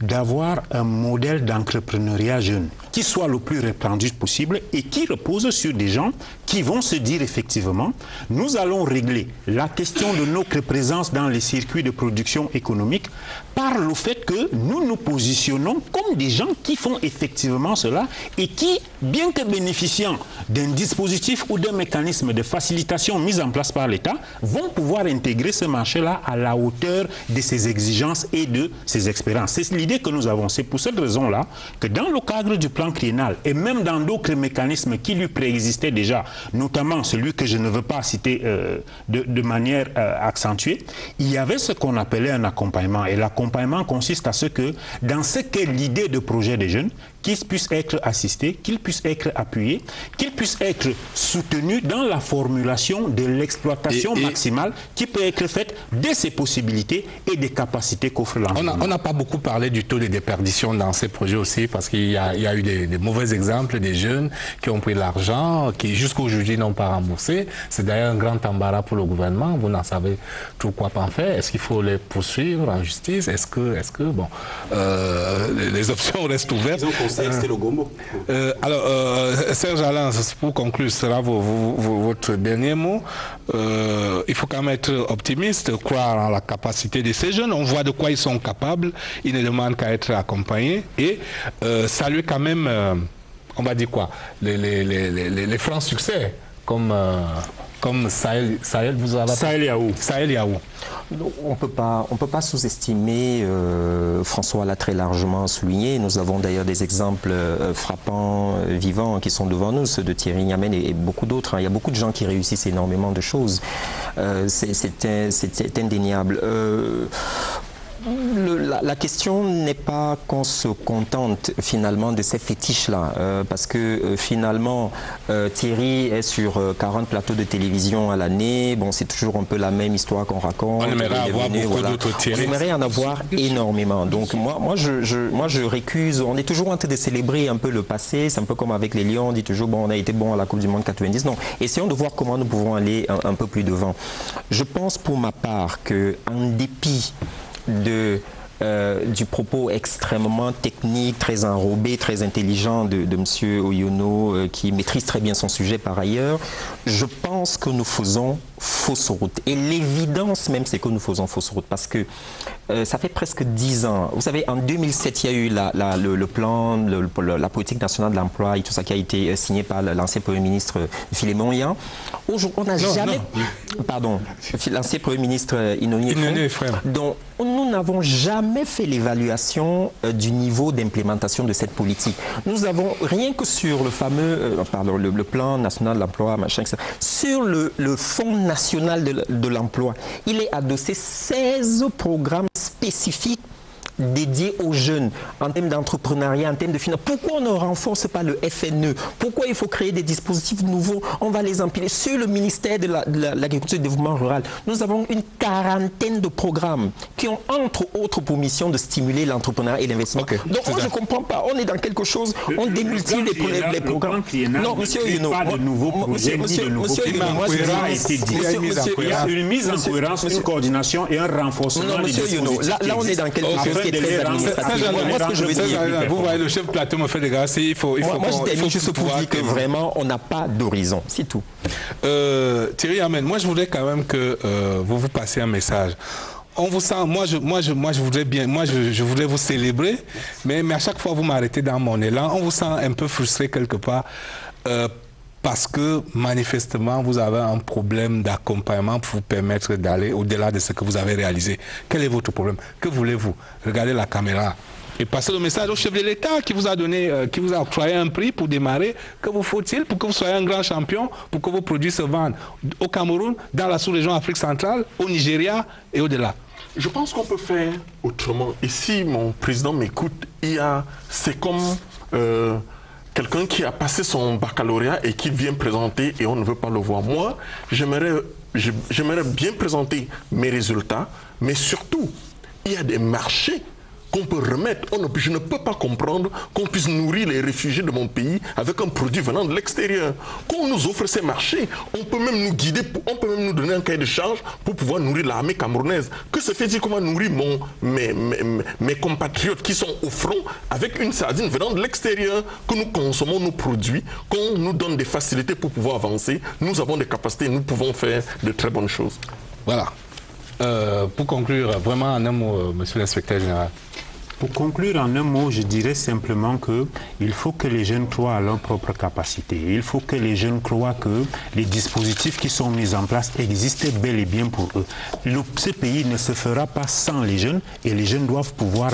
d'avoir un modèle d'entrepreneuriat jeune qui soit le plus répandu possible et qui repose sur des gens qui vont se dire effectivement, nous allons régler la question de notre présence dans les circuits de production économique par le fait que nous nous positionnons comme des gens qui font effectivement cela et qui, bien que bénéficiant d'un dispositif ou d'un mécanisme de facilitation mis en place par l'État, vont pouvoir intégrer ce marché-là à la hauteur de ses exigences et de ses expériences. C'est l'idée que nous avons. C'est pour cette raison-là que dans le cadre du plan triennal et même dans d'autres mécanismes qui lui préexistaient déjà, notamment celui que je ne veux pas citer de manière accentuée, il y avait ce qu'on appelait un accompagnement. Et l'accompagnement consiste à ce que, dans ce qu'est l'idée de projet des jeunes, qu'ils puissent être assistés, qu'ils puissent être appuyés, qu'ils puissent être soutenus dans la formulation de l'exploitation maximale qui peut être faite de ces possibilités et des capacités qu'offre l'environnement. On n'a pas beaucoup parlé du taux de déperdition dans ces projets aussi, parce qu'il y a eu des mauvais exemples des jeunes qui ont pris l'argent, qui jusqu'aujourd'hui n'ont pas remboursé. C'est d'ailleurs un grand embarras pour le gouvernement. Vous n'en savez tout quoi en faire. Est-ce qu'il faut les poursuivre en justice? Est-ce que bon, les options restent ouvertes? C'était le Gombo. Serge Alain, pour conclure, ce sera votre dernier mot. Il faut quand même être optimiste, croire en la capacité de ces jeunes. On voit de quoi ils sont capables. Ils ne demandent qu'à être accompagnés. Et saluer quand même, on va dire quoi, les francs succès, comme Sahel Yaou. On peut pas sous-estimer, François l'a très largement souligné, nous avons d'ailleurs des exemples frappants, vivants, qui sont devant nous, ceux de Thierry Niamen et beaucoup d'autres. Il y a beaucoup de gens qui réussissent énormément de choses. C'est indéniable. La question n'est pas qu'on se contente finalement de ces fétiches-là, parce que finalement Thierry est sur 40 plateaux de télévision à l'année. Bon, c'est toujours un peu la même histoire qu'on raconte. On aimerait avoir beaucoup d'autres Thierry. On aimerait en avoir énormément. Donc moi je récuse. On est toujours en train de célébrer un peu le passé. C'est un peu comme avec les Lions. On dit toujours bon, on a été bon à la Coupe du Monde 90. Non, essayons de voir comment nous pouvons aller un peu plus devant. Je pense pour ma part que en dépit du propos extrêmement technique, très enrobé, très intelligent de M. Oyono, qui maîtrise très bien son sujet par ailleurs, je pense que nous faisons fausse route. Et l'évidence même, c'est que nous faisons fausse route, parce que ça fait presque 10 ans. Vous savez, en 2007, il y a eu le plan, la politique nationale de l'emploi et tout ça qui a été signé par l'ancien Premier ministre Philémon Yan. Aujourd'hui, on n'a jamais... Pardon, l'ancien Premier ministre Inoni Efrem, dont nous n'avons jamais fait l'évaluation du niveau d'implémentation de cette politique. Nous avons, rien que sur le fameux, le plan national de l'emploi, machin, etc., sur le fonds national de l'emploi, il est adossé 16 programmes spécifiques dédiés aux jeunes en termes d'entrepreneuriat, en termes de finance. Pourquoi on ne renforce pas le FNE? Pourquoi il faut créer des dispositifs nouveaux? On va les empiler. Sur le ministère de l'Agriculture et du Développement Rural, nous avons une quarantaine de programmes qui ont entre autres pour mission de stimuler l'entrepreneuriat et l'investissement. Donc moi je ne comprends pas. On est dans quelque chose, on démultiplie les programmes. Non, monsieur Oyono, pas de nouveaux projets, ni de nouveaux il y a une mise en cohérence, une coordination et un renforcement des dispositifs. Là on est dans quelque chose qui est très administratif. Moi, ce que je veux dire, vous voyez, le chef plateau me fait des grâces. Il faut je termine juste pour dire que vraiment, on n'a pas d'horizon. C'est tout. Thierry Amen, moi, je voudrais quand même que vous passiez un message. On vous sent, moi je voudrais bien, je voudrais vous célébrer, mais à chaque fois vous m'arrêtez dans mon élan. On vous sent un peu frustré quelque part. Parce que manifestement, vous avez un problème d'accompagnement pour vous permettre d'aller au-delà de ce que vous avez réalisé. Quel est votre problème? Que voulez-vous? Regardez la caméra et passez le message au chef de l'État qui vous a donné, qui vous a octroyé un prix pour démarrer. Que vous faut-il pour que vous soyez un grand champion, pour que vos produits se vendent au Cameroun, dans la sous-région Afrique centrale, au Nigeria et au-delà? Je pense qu'on peut faire autrement. Et si mon président m'écoute, c'est comme... quelqu'un qui a passé son baccalauréat et qui vient présenter et on ne veut pas le voir. Moi, j'aimerais bien présenter mes résultats, mais surtout, il y a des marchés qu'on peut remettre. Je ne peux pas comprendre qu'on puisse nourrir les réfugiés de mon pays avec un produit venant de l'extérieur. Qu'on nous offre ces marchés, on peut même nous guider, on peut même nous donner un cahier de charge pour pouvoir nourrir l'armée camerounaise. Que se fait-il qu'on va nourrir mes compatriotes qui sont au front avec une sardine venant de l'extérieur, que nous consommons nos produits, qu'on nous donne des facilités pour pouvoir avancer. Nous avons des capacités, nous pouvons faire de très bonnes choses. Voilà. Pour conclure, vraiment en un mot, monsieur l'inspecteur général. Pour conclure en un mot, je dirais simplement qu'il faut que les jeunes croient à leurs propres capacités. Il faut que les jeunes croient que les dispositifs qui sont mis en place existent bel et bien pour eux. Ce pays ne se fera pas sans les jeunes et les jeunes doivent pouvoir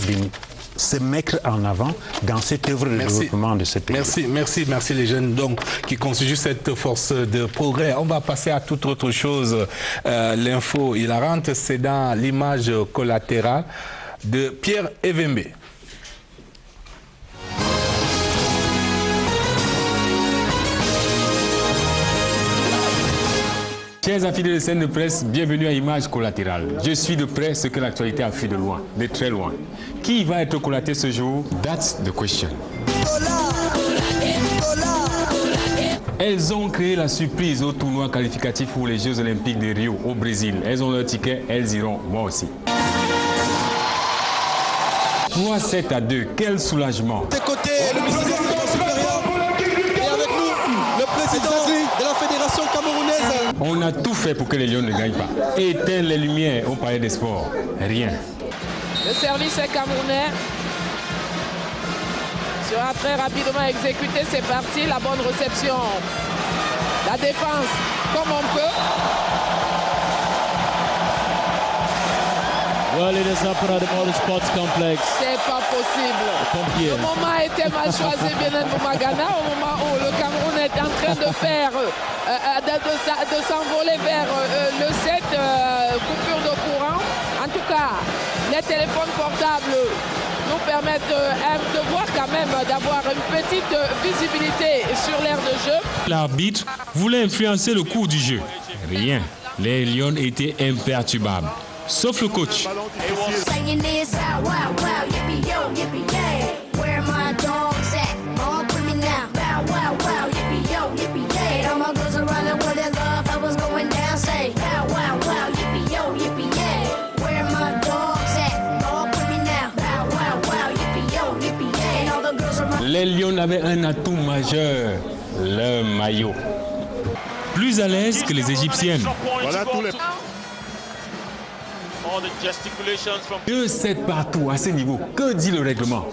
se mettre en avant dans cette œuvre de développement de ce pays. Merci les jeunes donc qui constituent cette force de progrès. On va passer à toute autre chose. L'info hilarante, c'est dans l'image collatérale de Pierre Evembe. Chers affidés de scène de presse, bienvenue à Image collatérale. Je suis de près ce que l'actualité a fait de loin, de très loin. Qui va être collaté ce jour? That's the question. Elles ont créé la surprise au tournoi qualificatif pour les Jeux Olympiques de Rio au Brésil. Elles ont leur ticket, elles iront, moi aussi. 3-7-2, quel soulagement. De côté, le ministre de l'Enseignement supérieur et avec nous, le président de la Fédération camerounaise. On a tout fait pour que les Lions ne gagnent pas. Éteindre les lumières au palais des sports, rien. Le service est camerounais. Sera très rapidement exécuté, c'est parti, la bonne réception. La défense, comme on peut. Well, it is up at the Motorsports Complex. C'est pas possible. Le moment a été mal choisi, Bien Boumagana, au moment où le Cameroun est en train de faire, de s'envoler vers le 7, coupure de courant. En tout cas, les téléphones portables nous permettent de voir quand même, d'avoir une petite visibilité sur l'aire de jeu. L'arbitre voulait influencer le cours du jeu. Rien. Les Lions étaient imperturbables. Sauf le coach. Les Lions avaient un atout majeur, le maillot. Plus à l'aise que les Égyptiennes. Voilà tous les... 2-7 partout à ce niveau. Que dit le règlement?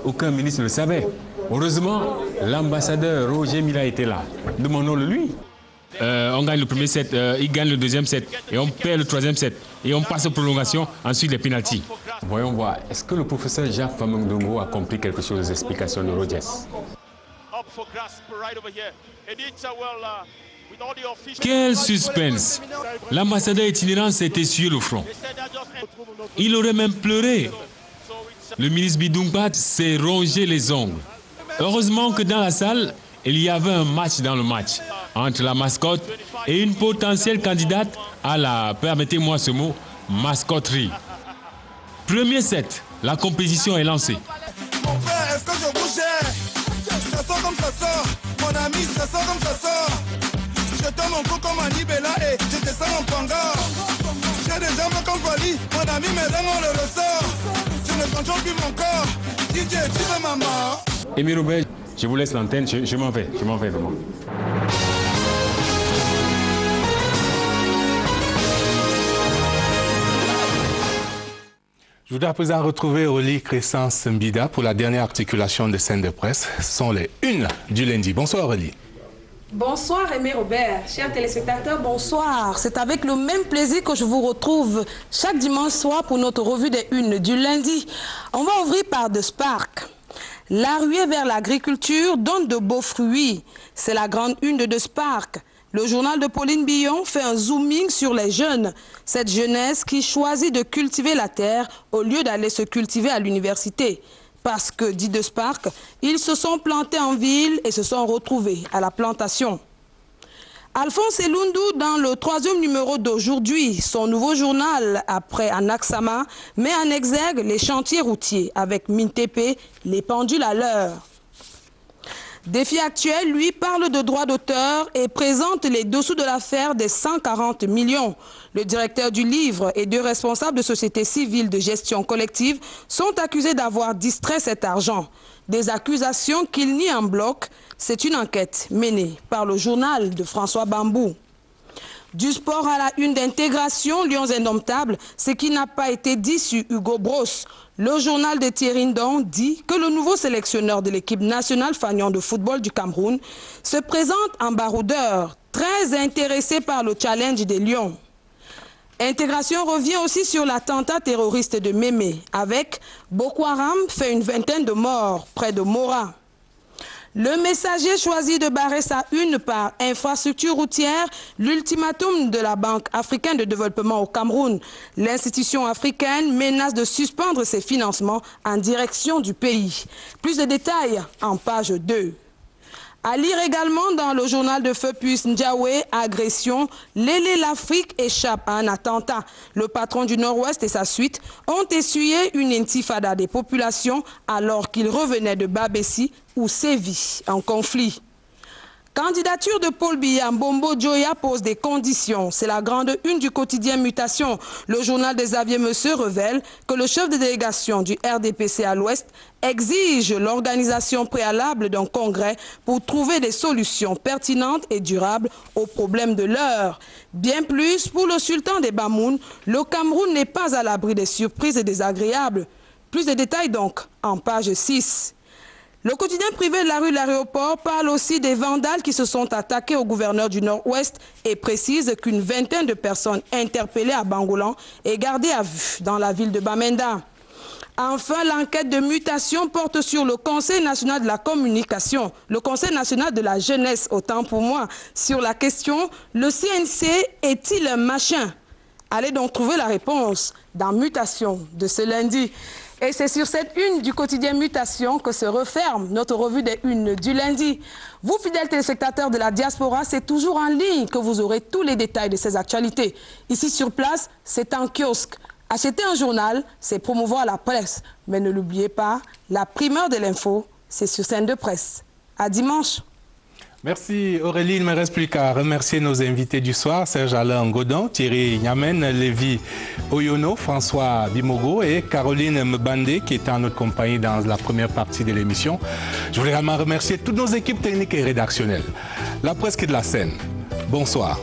Aucun ministre ne le savait. Heureusement, l'ambassadeur Roger Mila était là. Demandons-le lui. On gagne le premier set, il gagne le deuxième set et on perd le troisième set. Et on passe aux prolongations, ensuite les pénaltys. Voyons voir, est-ce que le professeur Jacques Famangdongo a compris quelque chose des explications de Rogers? Quel suspense! L'ambassadeur itinérant s'est essuyé le front. Il aurait même pleuré. Le ministre Bidumbat s'est rongé les ongles. Heureusement que dans la salle, il y avait un match dans le match entre la mascotte et une potentielle candidate à la, permettez-moi ce mot, mascotterie. Premier set, la compétition est lancée. Mon frère, est-ce que je bougeais? Ça sort comme ça sort. Mon ami, ça sort comme ça sort. Je tombe mon cou comme un Ibela et je descends en panga. J'ai des jambes comme Wally. Mon ami, mes dents, on le ressort. Je ne contrôle plus mon corps. DJ, tu veux maman? Émile Robert, je vous laisse l'antenne, je m'en vais vraiment. Je voudrais à présent retrouver Oli Crescence Mbida pour la dernière articulation de scène de presse. Ce sont les unes du lundi. Bonsoir Oli. Bonsoir Aimé Robert, chers téléspectateurs, bonsoir. C'est avec le même plaisir que je vous retrouve chaque dimanche soir pour notre revue des unes du lundi. On va ouvrir par The Spark. La ruée vers l'agriculture donne de beaux fruits. C'est la grande une de The Spark. Le journal de Pauline Billon fait un zooming sur les jeunes. Cette jeunesse qui choisit de cultiver la terre au lieu d'aller se cultiver à l'université. Parce que, dit The Spark, ils se sont plantés en ville et se sont retrouvés à la plantation. Alphonse Elundou, dans le 3e numéro d'aujourd'hui, son nouveau journal, après Anaxama, met en exergue les chantiers routiers avec Mintepe, les pendules à l'heure. Défi actuel, lui, parle de droits d'auteur et présente les dessous de l'affaire des 140 millions. Le directeur du livre et 2 responsables de sociétés civiles de gestion collective sont accusés d'avoir distrait cet argent. Des accusations qu'ils nient en bloc. C'est une enquête menée par le journal de François Bambou. Du sport à la une d'intégration, Lions indomptables, ce qui n'a pas été dit sur Hugo Bross. Le journal de Thierry Ndon dit que le nouveau sélectionneur de l'équipe nationale fanion de football du Cameroun se présente en baroudeur, très intéressé par le challenge des Lions. Intégration revient aussi sur l'attentat terroriste de Mémé, avec Boko Haram fait une 20aine de morts près de Mora. Le Messager choisit de barrer sa une par infrastructure routière, l'ultimatum de la Banque africaine de développement au Cameroun. L'institution africaine menace de suspendre ses financements en direction du pays. Plus de détails en page 2. À lire également dans le journal de Feu Puce Ndiawe, agression, Lélé l'Afrique échappe à un attentat. Le patron du Nord-Ouest et sa suite ont essuyé une intifada des populations alors qu'ils revenaient de Babessi où sévit un conflit. Candidature de Paul Biya, Mbombo Djoya pose des conditions. C'est la grande une du quotidien Mutation. Le journal des Xavier Messeux révèle que le chef de délégation du RDPC à l'Ouest exige l'organisation préalable d'un congrès pour trouver des solutions pertinentes et durables aux problèmes de l'heure. Bien plus, pour le sultan des Bamoun, le Cameroun n'est pas à l'abri des surprises désagréables. Plus de détails donc en page 6. Le quotidien privé de la rue de l'Aéroport parle aussi des vandales qui se sont attaqués au gouverneur du Nord-Ouest et précise qu'une 20aine de personnes interpellées à Bangolan est gardée à vue dans la ville de Bamenda. Enfin, l'enquête de Mutation porte sur le Conseil national de la communication, le Conseil national de la jeunesse, autant pour moi, sur la question « Le CNC est-il un machin ?» Allez donc trouver la réponse dans Mutation de ce lundi. Et c'est sur cette une du quotidien Mutation que se referme notre revue des unes du lundi. Vous, fidèles téléspectateurs de la diaspora, c'est toujours en ligne que vous aurez tous les détails de ces actualités. Ici sur place, c'est en kiosque. Acheter un journal, c'est promouvoir la presse. Mais ne l'oubliez pas, la primeur de l'info, c'est sur Scène de Presse. À dimanche. Merci Aurélie, il ne me reste plus qu'à remercier nos invités du soir, Serge Alain Godon, Thierry Nyamen, Lévi Oyono, François Bimogo et Caroline Mbandé qui étaient en notre compagnie dans la première partie de l'émission. Je voudrais également remercier toutes nos équipes techniques et rédactionnelles. La presse qui est de la scène. Bonsoir.